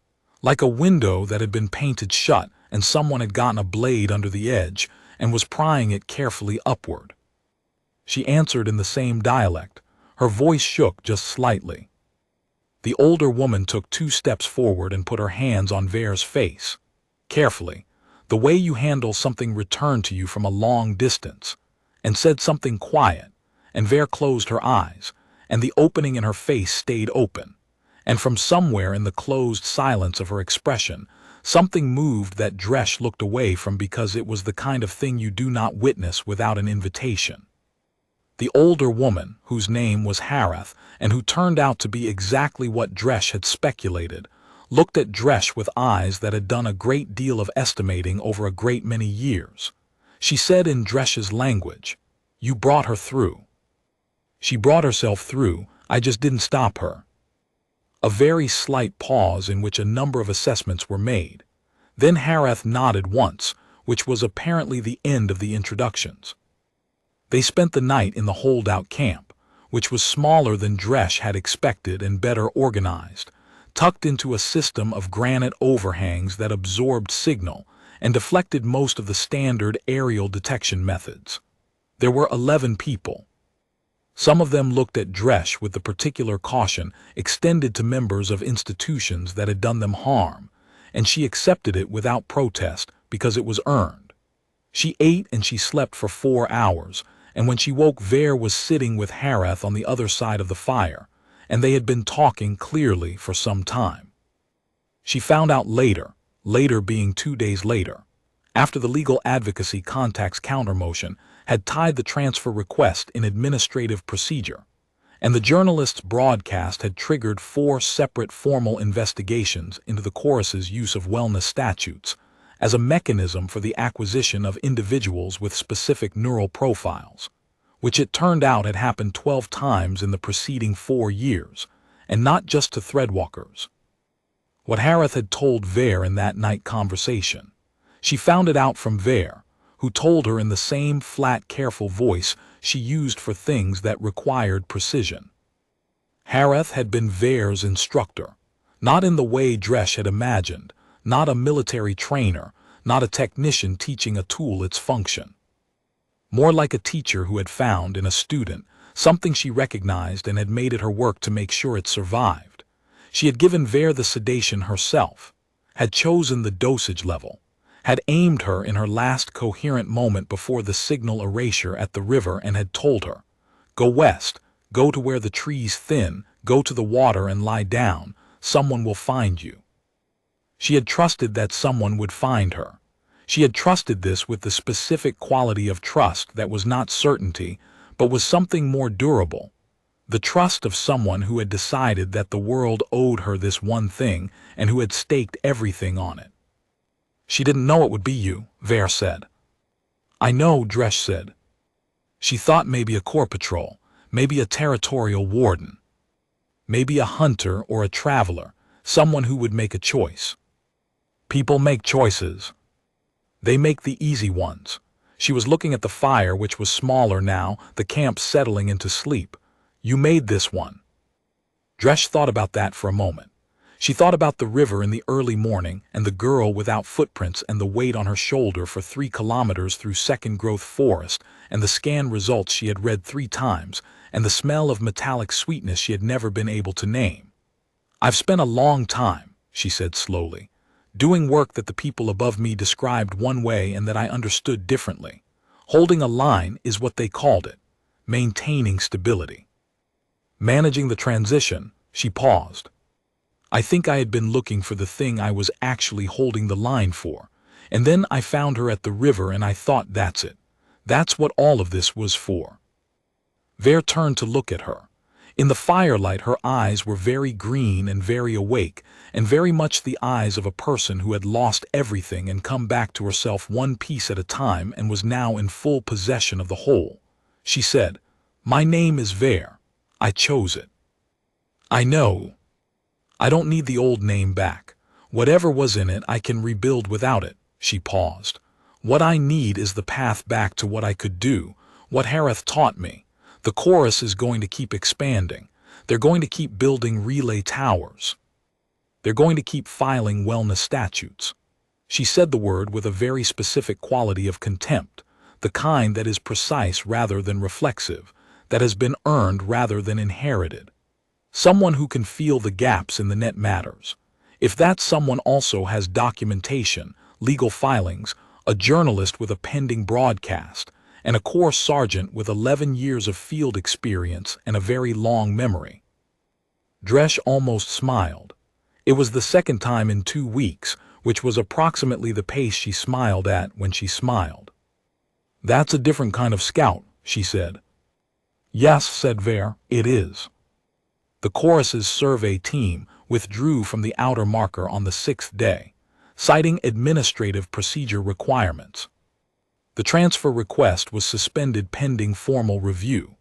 like a window that had been painted shut and someone had gotten a blade under the edge and was prying it carefully upward. She answered in the same dialect. Her voice shook just slightly. The older woman took 2 steps forward and put her hands on Ver's face. Carefully, the way you handle something returned to you from a long distance, and said something quiet, and Ver closed her eyes, and the opening in her face stayed open, and from somewhere in the closed silence of her expression, something moved that Dresh looked away from because it was the kind of thing you do not witness without an invitation. The older woman, whose name was Harath, and who turned out to be exactly what Dresh had speculated, looked at Dresh with eyes that had done a great deal of estimating over a great many years. She said in Dresh's language, "You brought her through." "She brought herself through, I just didn't stop her." A very slight pause in which a number of assessments were made. Then Harath nodded once, which was apparently the end of the introductions. They spent the night in the holdout camp, which was smaller than Dresh had expected and better organized, tucked into a system of granite overhangs that absorbed signal and deflected most of the standard aerial detection methods. There were 11 people. Some of them looked at Dresh with the particular caution extended to members of institutions that had done them harm, and she accepted it without protest because it was earned. She ate and she slept for 4 hours, and when she woke, Ver was sitting with Harath on the other side of the fire, and they had been talking clearly for some time. She found out later being 2 days later, after the legal advocacy contact's countermotion had tied the transfer request in administrative procedure, and the journalist's broadcast had triggered 4 separate formal investigations into the chorus's use of wellness statutes as a mechanism for the acquisition of individuals with specific neural profiles, which it turned out had happened 12 times in the preceding 4 years, and not just to threadwalkers. What Harath had told Ver in that night conversation, she found it out from Ver, who told her in the same flat, careful voice she used for things that required precision. Harath had been Ver's instructor, not in the way Dresh had imagined, not a military trainer, not a technician teaching a tool its function. More like a teacher who had found in a student something she recognized and had made it her work to make sure it survived. She had given Ver the sedation herself, had chosen the dosage level, had aimed her in her last coherent moment before the signal erasure at the river and had told her, "Go west, go to where the trees thin, go to the water and lie down, someone will find you." She had trusted that someone would find her. She had trusted this with the specific quality of trust that was not certainty, but was something more durable. The trust of someone who had decided that the world owed her this one thing and who had staked everything on it. "She didn't know it would be you," Ver said. "I know," Dresh said. "She thought maybe a corps patrol, maybe a territorial warden, maybe a hunter or a traveler, someone who would make a choice. People make choices. They make the easy ones." She was looking at the fire, which was smaller now, the camp settling into sleep. "You made this one." Dresh thought about that for a moment. She thought about the river in the early morning and the girl without footprints and the weight on her shoulder for 3 kilometers through second-growth forest and the scan results she had read 3 times and the smell of metallic sweetness she had never been able to name. "I've spent a long time," she said slowly, "doing work that the people above me described one way and that I understood differently. Holding a line is what they called it. Maintaining stability. Managing the transition, she paused. I think I had been looking for the thing I was actually holding the line for, and then I found her at the river and I thought that's it. That's what all of this was for. Ver turned to look at her. In the firelight her eyes were very green and very awake, and very much the eyes of a person who had lost everything and come back to herself one piece at a time and was now in full possession of the whole. She said, "My name is Ver. I chose it. I know. I don't need the old name back. Whatever was in it I can rebuild without it." She paused. "What I need is the path back to what I could do, what Hareth taught me. The chorus is going to keep expanding. They're going to keep building relay towers. They're going to keep filing wellness statutes." She said the word with a very specific quality of contempt, the kind that is precise rather than reflexive, that has been earned rather than inherited. Someone who can feel the gaps in the net matters. If that someone also has documentation, legal filings, a journalist with a pending broadcast, and a corps sergeant with 11 years of field experience and a very long memory. Dresch almost smiled. It was the second time in 2 weeks, which was approximately the pace she smiled at when she smiled. "That's a different kind of scout," she said. "Yes," said Ver, "it is." The chorus's survey team withdrew from the outer marker on the 6th day, citing administrative procedure requirements. The transfer request was suspended pending formal review.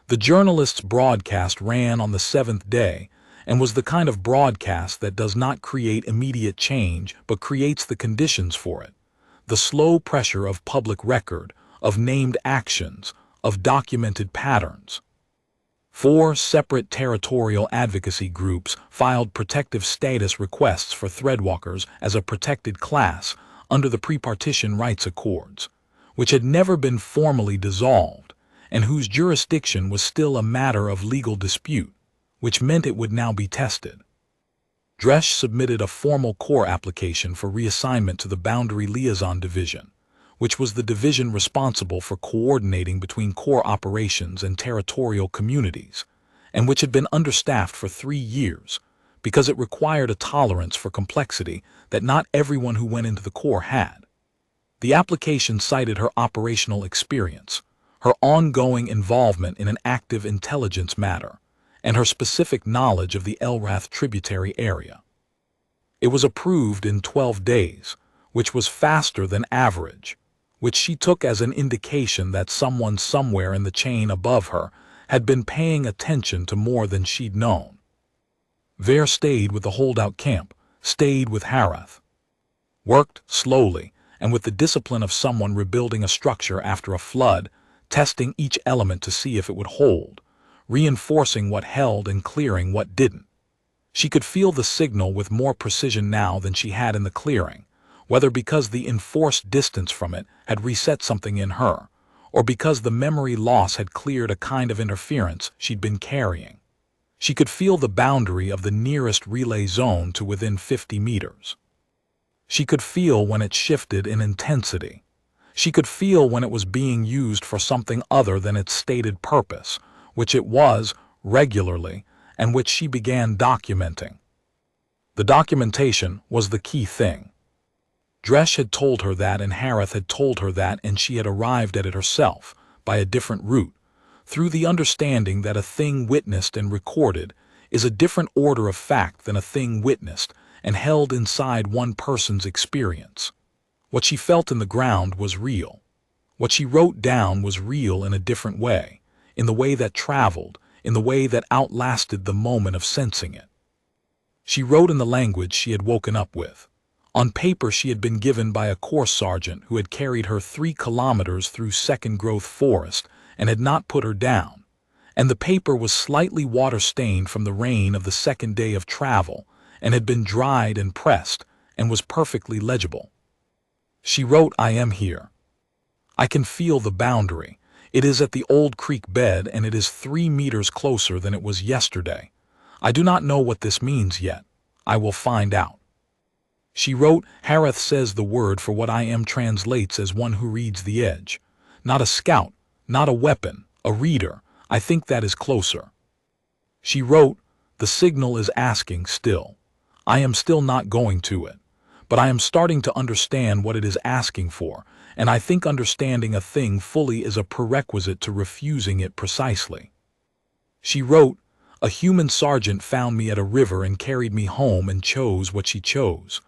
The journalist's broadcast ran on the 7th day and was the kind of broadcast that does not create immediate change but creates the conditions for it. The slow pressure of public record, of named actions, of documented patterns. 4 separate territorial advocacy groups filed protective status requests for threadwalkers as a protected class under the Pre-Partition Rights Accords, which had never been formally dissolved, and whose jurisdiction was still a matter of legal dispute, which meant it would now be tested. Dresch submitted a formal corps application for reassignment to the Boundary Liaison Division, which was the division responsible for coordinating between corps operations and territorial communities, and which had been understaffed for 3 years, because it required a tolerance for complexity that not everyone who went into the corps had. The application cited her operational experience, her ongoing involvement in an active intelligence matter, and her specific knowledge of the Elrath tributary area. It was approved in 12 days, which was faster than average, which she took as an indication that someone somewhere in the chain above her had been paying attention to more than she'd known. Ver stayed with the holdout camp, stayed with Hareth. Worked slowly, and with the discipline of someone rebuilding a structure after a flood, testing each element to see if it would hold, reinforcing what held and clearing what didn't. She could feel the signal with more precision now than she had in the clearing, whether because the enforced distance from it had reset something in her, or because the memory loss had cleared a kind of interference she'd been carrying. She could feel the boundary of the nearest relay zone to within 50 meters. She could feel when it shifted in intensity. She could feel when it was being used for something other than its stated purpose, which it was, regularly, and which she began documenting. The documentation was the key thing. Dresch had told her that, and Hareth had told her that, and she had arrived at it herself, by a different route, through the understanding that a thing witnessed and recorded is a different order of fact than a thing witnessed and held inside one person's experience. What she felt in the ground was real. What she wrote down was real in a different way, in the way that traveled, in the way that outlasted the moment of sensing it. She wrote in the language she had woken up with. On paper she had been given by a corps sergeant who had carried her 3 kilometers through second-growth forest and had not put her down, and the paper was slightly water-stained from the rain of the 2nd day of travel and had been dried and pressed and was perfectly legible. She wrote, "I am here. I can feel the boundary. It is at the old creek bed and it is 3 meters closer than it was yesterday. I do not know what this means yet. I will find out." She wrote, "Hareth says the word for what I am translates as one who reads the edge. Not a scout, not a weapon, a reader. I think that is closer." She wrote, "The signal is asking still. I am still not going to it. But I am starting to understand what it is asking for, and I think understanding a thing fully is a prerequisite to refusing it precisely." She wrote, "A human sergeant found me at a river and carried me home and chose what she chose.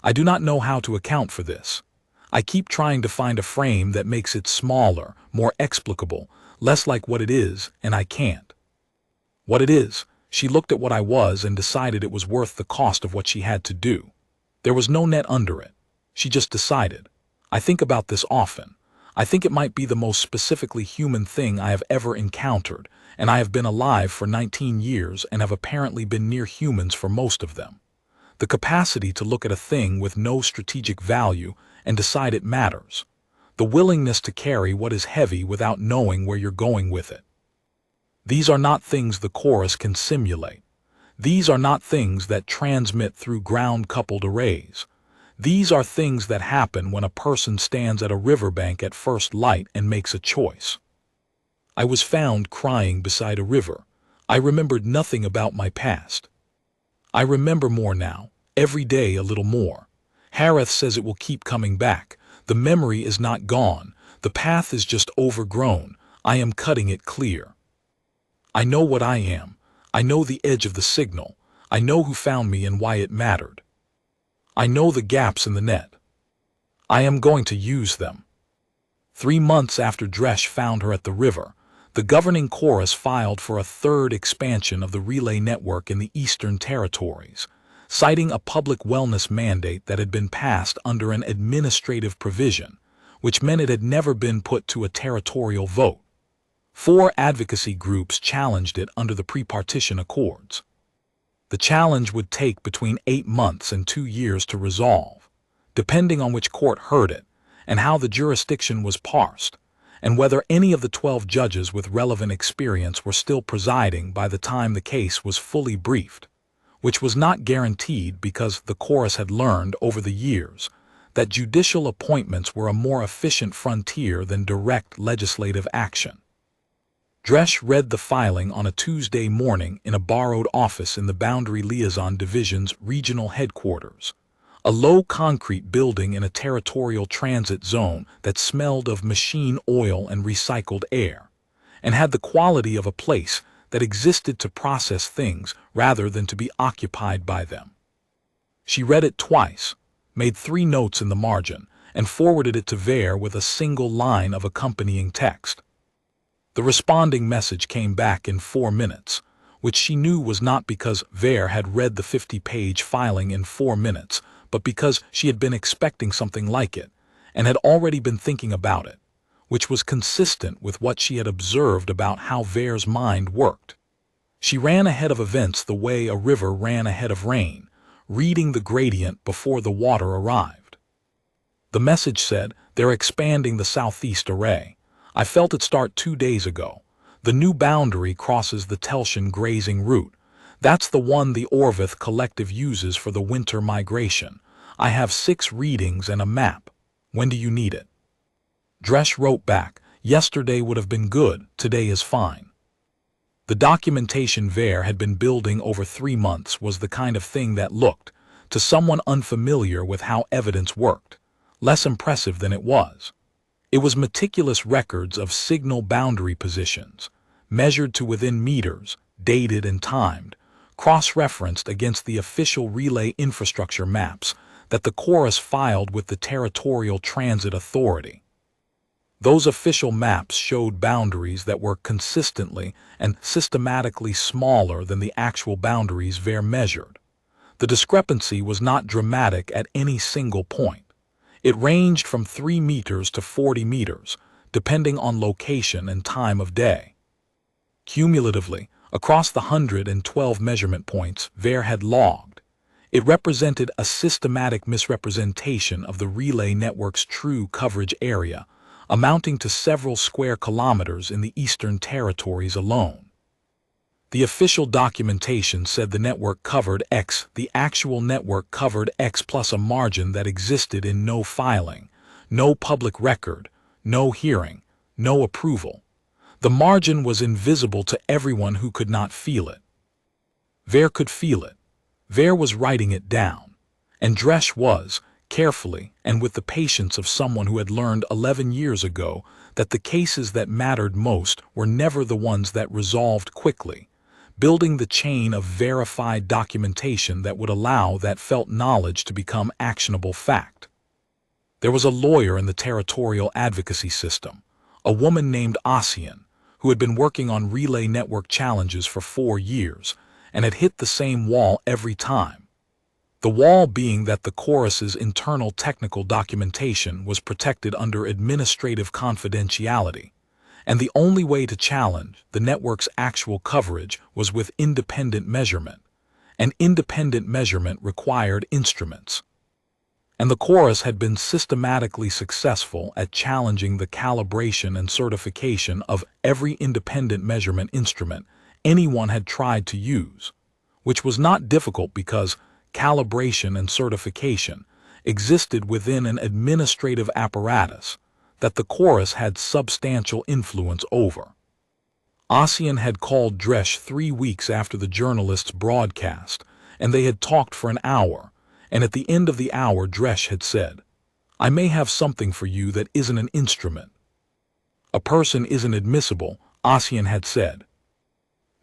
I do not know how to account for this. I keep trying to find a frame that makes it smaller, more explicable, less like what it is, and I can't. What it is, she looked at what I was and decided it was worth the cost of what she had to do. There was no net under it. She just decided. I think about this often. I think it might be the most specifically human thing I have ever encountered, and I have been alive for 19 years and have apparently been near humans for most of them. The capacity to look at a thing with no strategic value and decide it matters. The willingness to carry what is heavy without knowing where you're going with it. These are not things the chorus can simulate. These are not things that transmit through ground-coupled arrays. These are things that happen when a person stands at a riverbank at first light and makes a choice. I was found crying beside a river. I remembered nothing about my past. I remember more now, every day a little more. Harith says it will keep coming back. The memory is not gone. The path is just overgrown. I am cutting it clear. I know what I am. I know the edge of the signal. I know who found me and why it mattered. I know the gaps in the net. I am going to use them." 3 months after Dresch found her at the river, the governing chorus filed for a third expansion of the relay network in the Eastern Territories, citing a public wellness mandate that had been passed under an administrative provision, which meant it had never been put to a territorial vote. 4 advocacy groups challenged it under the pre-partition accords. The challenge would take between 8 months and 2 years to resolve, depending on which court heard it and how the jurisdiction was parsed, and whether any of the 12 judges with relevant experience were still presiding by the time the case was fully briefed, which was not guaranteed because the chorus had learned over the years that judicial appointments were a more efficient frontier than direct legislative action. Dresch read the filing on a Tuesday morning in a borrowed office in the Boundary Liaison Division's regional headquarters, a low concrete building in a territorial transit zone that smelled of machine oil and recycled air, and had the quality of a place that existed to process things rather than to be occupied by them. She read it twice, made 3 notes in the margin, and forwarded it to Ver with a single line of accompanying text. The responding message came back in 4 minutes, which she knew was not because Ver had read the 50-page filing in 4 minutes, but because she had been expecting something like it, and had already been thinking about it, which was consistent with what she had observed about how Ver's mind worked. She ran ahead of events the way a river ran ahead of rain, reading the gradient before the water arrived. The message said, "They're expanding the southeast array. I felt it start 2 days ago. The new boundary crosses the Telshan grazing route. That's the one the Orvith Collective uses for the winter migration. I have 6 readings and a map. When do you need it?" Dresch wrote back, "Yesterday would have been good, today is fine." The documentation Ver had been building over 3 months was the kind of thing that looked, to someone unfamiliar with how evidence worked, less impressive than it was. It was meticulous records of signal boundary positions, measured to within meters, dated and timed, cross-referenced against the official relay infrastructure maps that the chorus filed with the Territorial Transit Authority. Those official maps showed boundaries that were consistently and systematically smaller than the actual boundaries Ver measured. The discrepancy was not dramatic at any single point. It ranged from 3 meters to 40 meters, depending on location and time of day. Cumulatively, across the 112 measurement points Ver had logged, it represented a systematic misrepresentation of the relay network's true coverage area, amounting to several square kilometers in the Eastern Territories alone. The official documentation said the network covered X. The actual network covered X plus a margin that existed in no filing, no public record, no hearing, no approval. The margin was invisible to everyone who could not feel it. Ver could feel it. Ver was writing it down. And Dresch was, carefully and with the patience of someone who had learned 11 years ago that the cases that mattered most were never the ones that resolved quickly, building the chain of verified documentation that would allow that felt knowledge to become actionable fact. There was a lawyer in the territorial advocacy system, a woman named Ossian, who had been working on relay network challenges for 4 years and had hit the same wall every time. The wall being that the chorus's internal technical documentation was protected under administrative confidentiality, and the only way to challenge the network's actual coverage was with independent measurement, and independent measurement required instruments. And the chorus had been systematically successful at challenging the calibration and certification of every independent measurement instrument anyone had tried to use, which was not difficult because calibration and certification existed within an administrative apparatus that the chorus had substantial influence over. Ossian had called Dresch 3 weeks after the journalist's broadcast, and they had talked for an hour, and at the end of the hour Dresch had said, "I may have something for you that isn't an instrument." "A person isn't admissible," Ossian had said.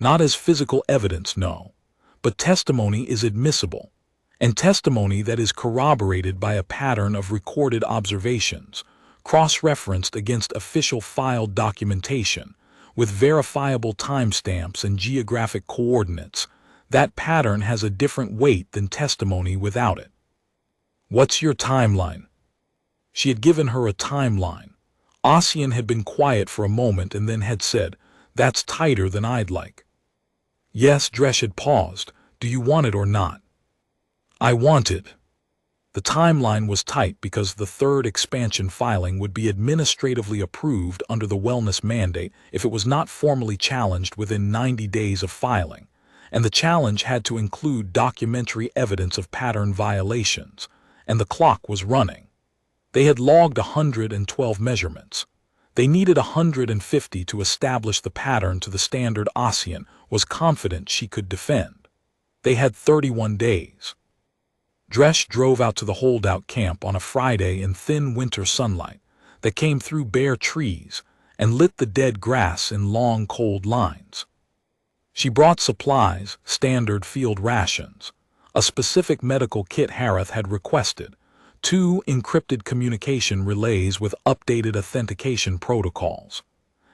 "Not as physical evidence, no. But testimony is admissible, and testimony that is corroborated by a pattern of recorded observations, cross-referenced against official filed documentation, with verifiable timestamps and geographic coordinates. That pattern has a different weight than testimony without it." "What's your timeline?" She had given her a timeline. Ossian had been quiet for a moment and then had said, "That's tighter than I'd like." "Yes," Dresch had paused. "Do you want it or not?" "I want it." The timeline was tight because the third expansion filing would be administratively approved under the wellness mandate if it was not formally challenged within 90 days of filing, and the challenge had to include documentary evidence of pattern violations, and the clock was running. They had logged 112 measurements. They needed 150 to establish the pattern to the standard Ossian was confident she could defend. They had 31 days. Dresch drove out to the holdout camp on a Friday in thin winter sunlight that came through bare trees and lit the dead grass in long, cold lines. She brought supplies, standard field rations, a specific medical kit Harith had requested, 2 encrypted communication relays with updated authentication protocols,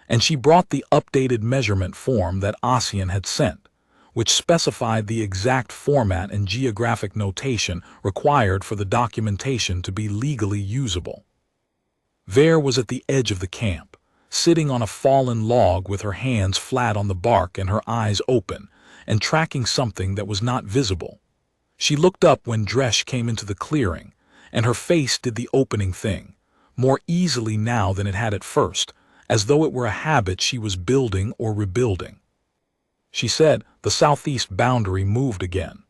and she brought the updated measurement form that Ossian had sent, which specified the exact format and geographic notation required for the documentation to be legally usable. Ver was at the edge of the camp, sitting on a fallen log with her hands flat on the bark and her eyes open, and tracking something that was not visible. She looked up when Dresch came into the clearing, and her face did the opening thing, more easily now than it had at first, as though it were a habit she was building or rebuilding. She said, "The southeast boundary moved again.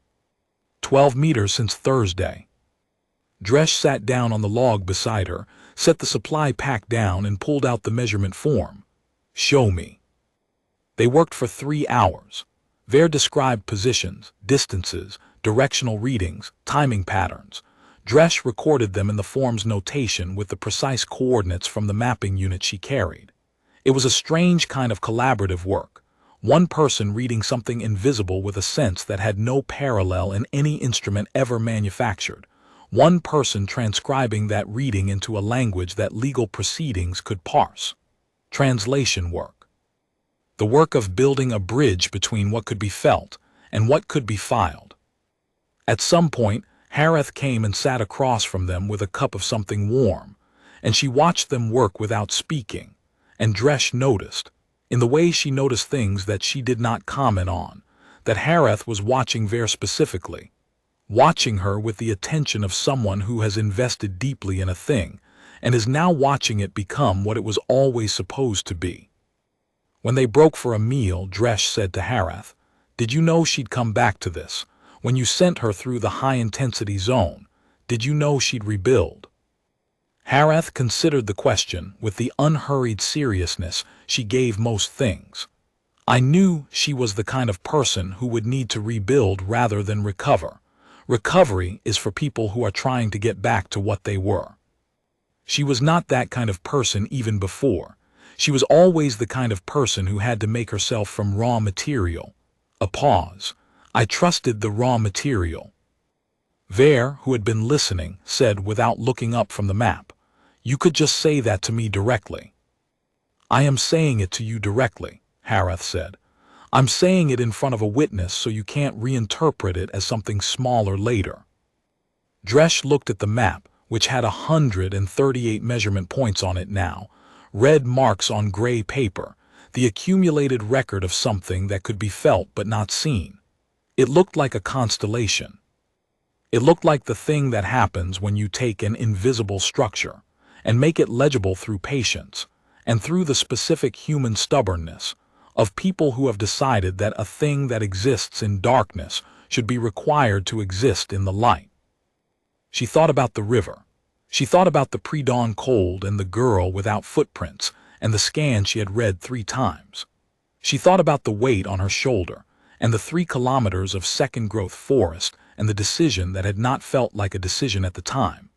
12 meters since Thursday." Dresch sat down on the log beside her, set the supply pack down and pulled out the measurement form. "Show me." They worked for 3 hours. Ver described positions, distances, directional readings, timing patterns. Dresch recorded them in the form's notation with the precise coordinates from the mapping unit she carried. It was a strange kind of collaborative work. One person reading something invisible with a sense that had no parallel in any instrument ever manufactured. One person transcribing that reading into a language that legal proceedings could parse. Translation work. The work of building a bridge between what could be felt and what could be filed. At some point, Harith came and sat across from them with a cup of something warm, and she watched them work without speaking, and Dresch noticed, in the way she noticed things that she did not comment on, that Harith was watching Ver specifically, watching her with the attention of someone who has invested deeply in a thing and is now watching it become what it was always supposed to be. When they broke for a meal, Dresch said to Harith, "Did you know she'd come back to this? When you sent her through the high-intensity zone, did you know she'd rebuild?" Harith considered the question with the unhurried seriousness she gave most things. I knew she was the kind of person who would need to rebuild rather than recover. Recovery is for people who are trying to get back to what they were. She was not that kind of person even before. She was always the kind of person who had to make herself from raw material. A pause. I trusted the raw material. Ver, who had been listening, said without looking up from the map, "You could just say that to me directly." "I am saying it to you directly," Harath said. "I'm saying it in front of a witness so you can't reinterpret it as something smaller later." Dresh looked at the map, which had 138 measurement points on it now, red marks on gray paper, the accumulated record of something that could be felt but not seen. It looked like a constellation. It looked like the thing that happens when you take an invisible structure and make it legible through patience and through the specific human stubbornness of people who have decided that a thing that exists in darkness should be required to exist in the light. She thought about the river. She thought about the pre-dawn cold and the girl without footprints and the scan she had read 3 times. She thought about the weight on her shoulder and the 3 kilometers of second-growth forest and the decision that had not felt like a decision at the time,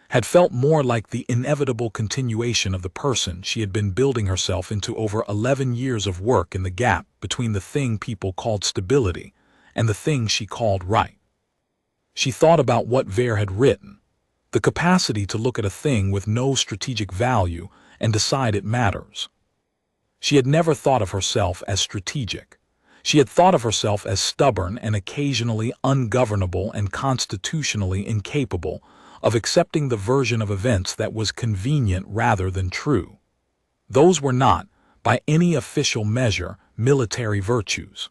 had felt more like the inevitable continuation of the person she had been building herself into over 11 years of work in the gap between the thing people called stability and the thing she called right. She thought about what Ver had written, the capacity to look at a thing with no strategic value and decide it matters. She had never thought of herself as strategic. She had thought of herself as stubborn and occasionally ungovernable and constitutionally incapable of accepting the version of events that was convenient rather than true. Those were not, by any official measure, military virtues.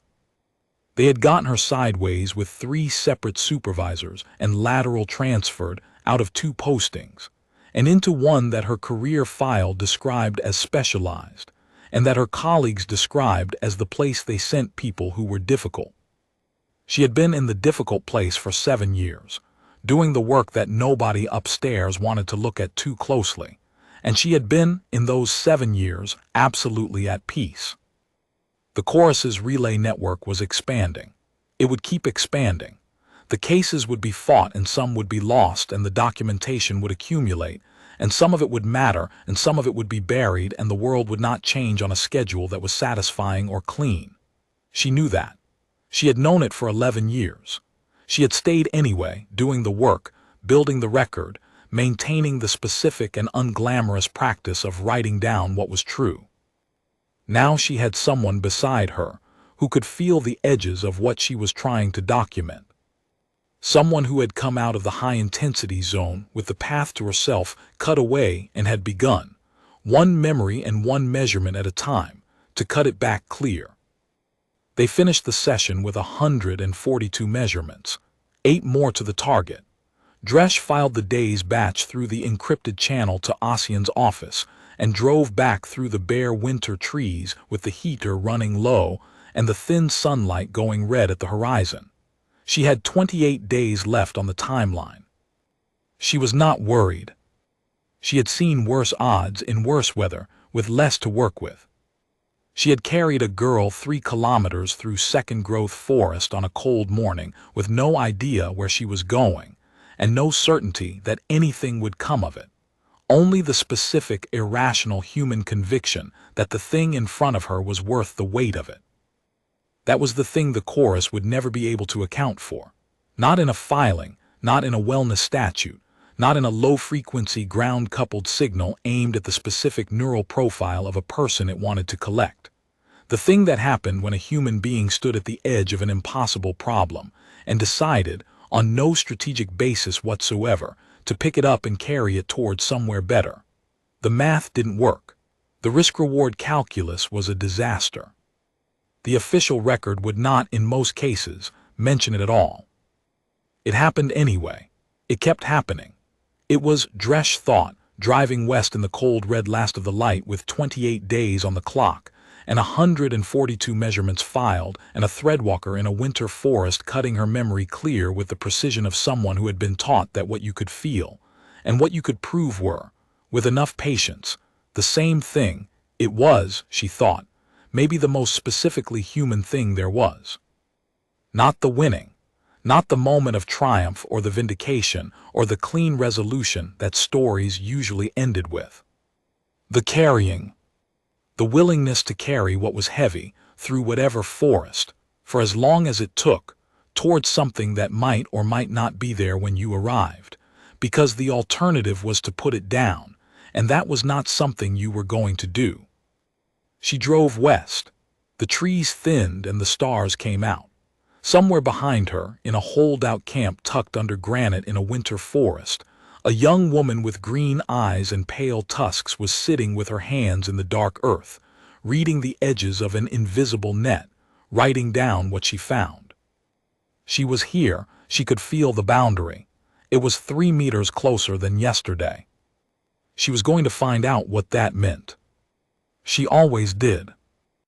They had gotten her sideways with 3 separate supervisors and lateral transferred out of 2 postings, and into one that her career file described as specialized, and that her colleagues described as the place they sent people who were difficult. She had been in the difficult place for 7 years, doing the work that nobody upstairs wanted to look at too closely, and she had been, in those 7 years, absolutely at peace. The chorus's relay network was expanding. It would keep expanding. The cases would be fought and some would be lost and the documentation would accumulate, and some of it would matter and some of it would be buried and the world would not change on a schedule that was satisfying or clean. She knew that. She had known it for 11 years. She had stayed anyway, doing the work, building the record, maintaining the specific and unglamorous practice of writing down what was true. Now she had someone beside her who could feel the edges of what she was trying to document. Someone who had come out of the high-intensity zone with the path to herself cut away and had begun, one memory and one measurement at a time, to cut it back clear. They finished the session with 142 measurements, 8 more to the target. Dresh filed the day's batch through the encrypted channel to Ossian's office and drove back through the bare winter trees with the heater running low and the thin sunlight going red at the horizon. She had 28 days left on the timeline. She was not worried. She had seen worse odds in worse weather with less to work with. She had carried a girl 3 kilometers through second-growth forest on a cold morning with no idea where she was going and no certainty that anything would come of it. Only the specific, irrational human conviction that the thing in front of her was worth the weight of it. That was the thing the chorus would never be able to account for. Not in a filing, not in a wellness statute, not in a low-frequency ground-coupled signal aimed at the specific neural profile of a person it wanted to collect. The thing that happened when a human being stood at the edge of an impossible problem and decided, on no strategic basis whatsoever, to pick it up and carry it towards somewhere better. The math didn't work. The risk-reward calculus was a disaster. The official record would not, in most cases, mention it at all. It happened anyway. It kept happening. It was, Dresh thought, driving west in the cold red last of the light with 28 days on the clock, and 142 measurements filed, and a threadwalker in a winter forest cutting her memory clear with the precision of someone who had been taught that what you could feel, and what you could prove were, with enough patience, the same thing. It was, she thought, maybe the most specifically human thing there was. Not the winning, not the moment of triumph or the vindication or the clean resolution that stories usually ended with. The carrying. The willingness to carry what was heavy through whatever forest, for as long as it took, towards something that might or might not be there when you arrived, because the alternative was to put it down, and that was not something you were going to do. She drove west. The trees thinned and the stars came out. Somewhere behind her, in a holdout camp tucked under granite in a winter forest, a young woman with green eyes and pale tusks was sitting with her hands in the dark earth, reading the edges of an invisible net, writing down what she found. She was here. She could feel the boundary. It was 3 meters closer than yesterday. She was going to find out what that meant. She always did.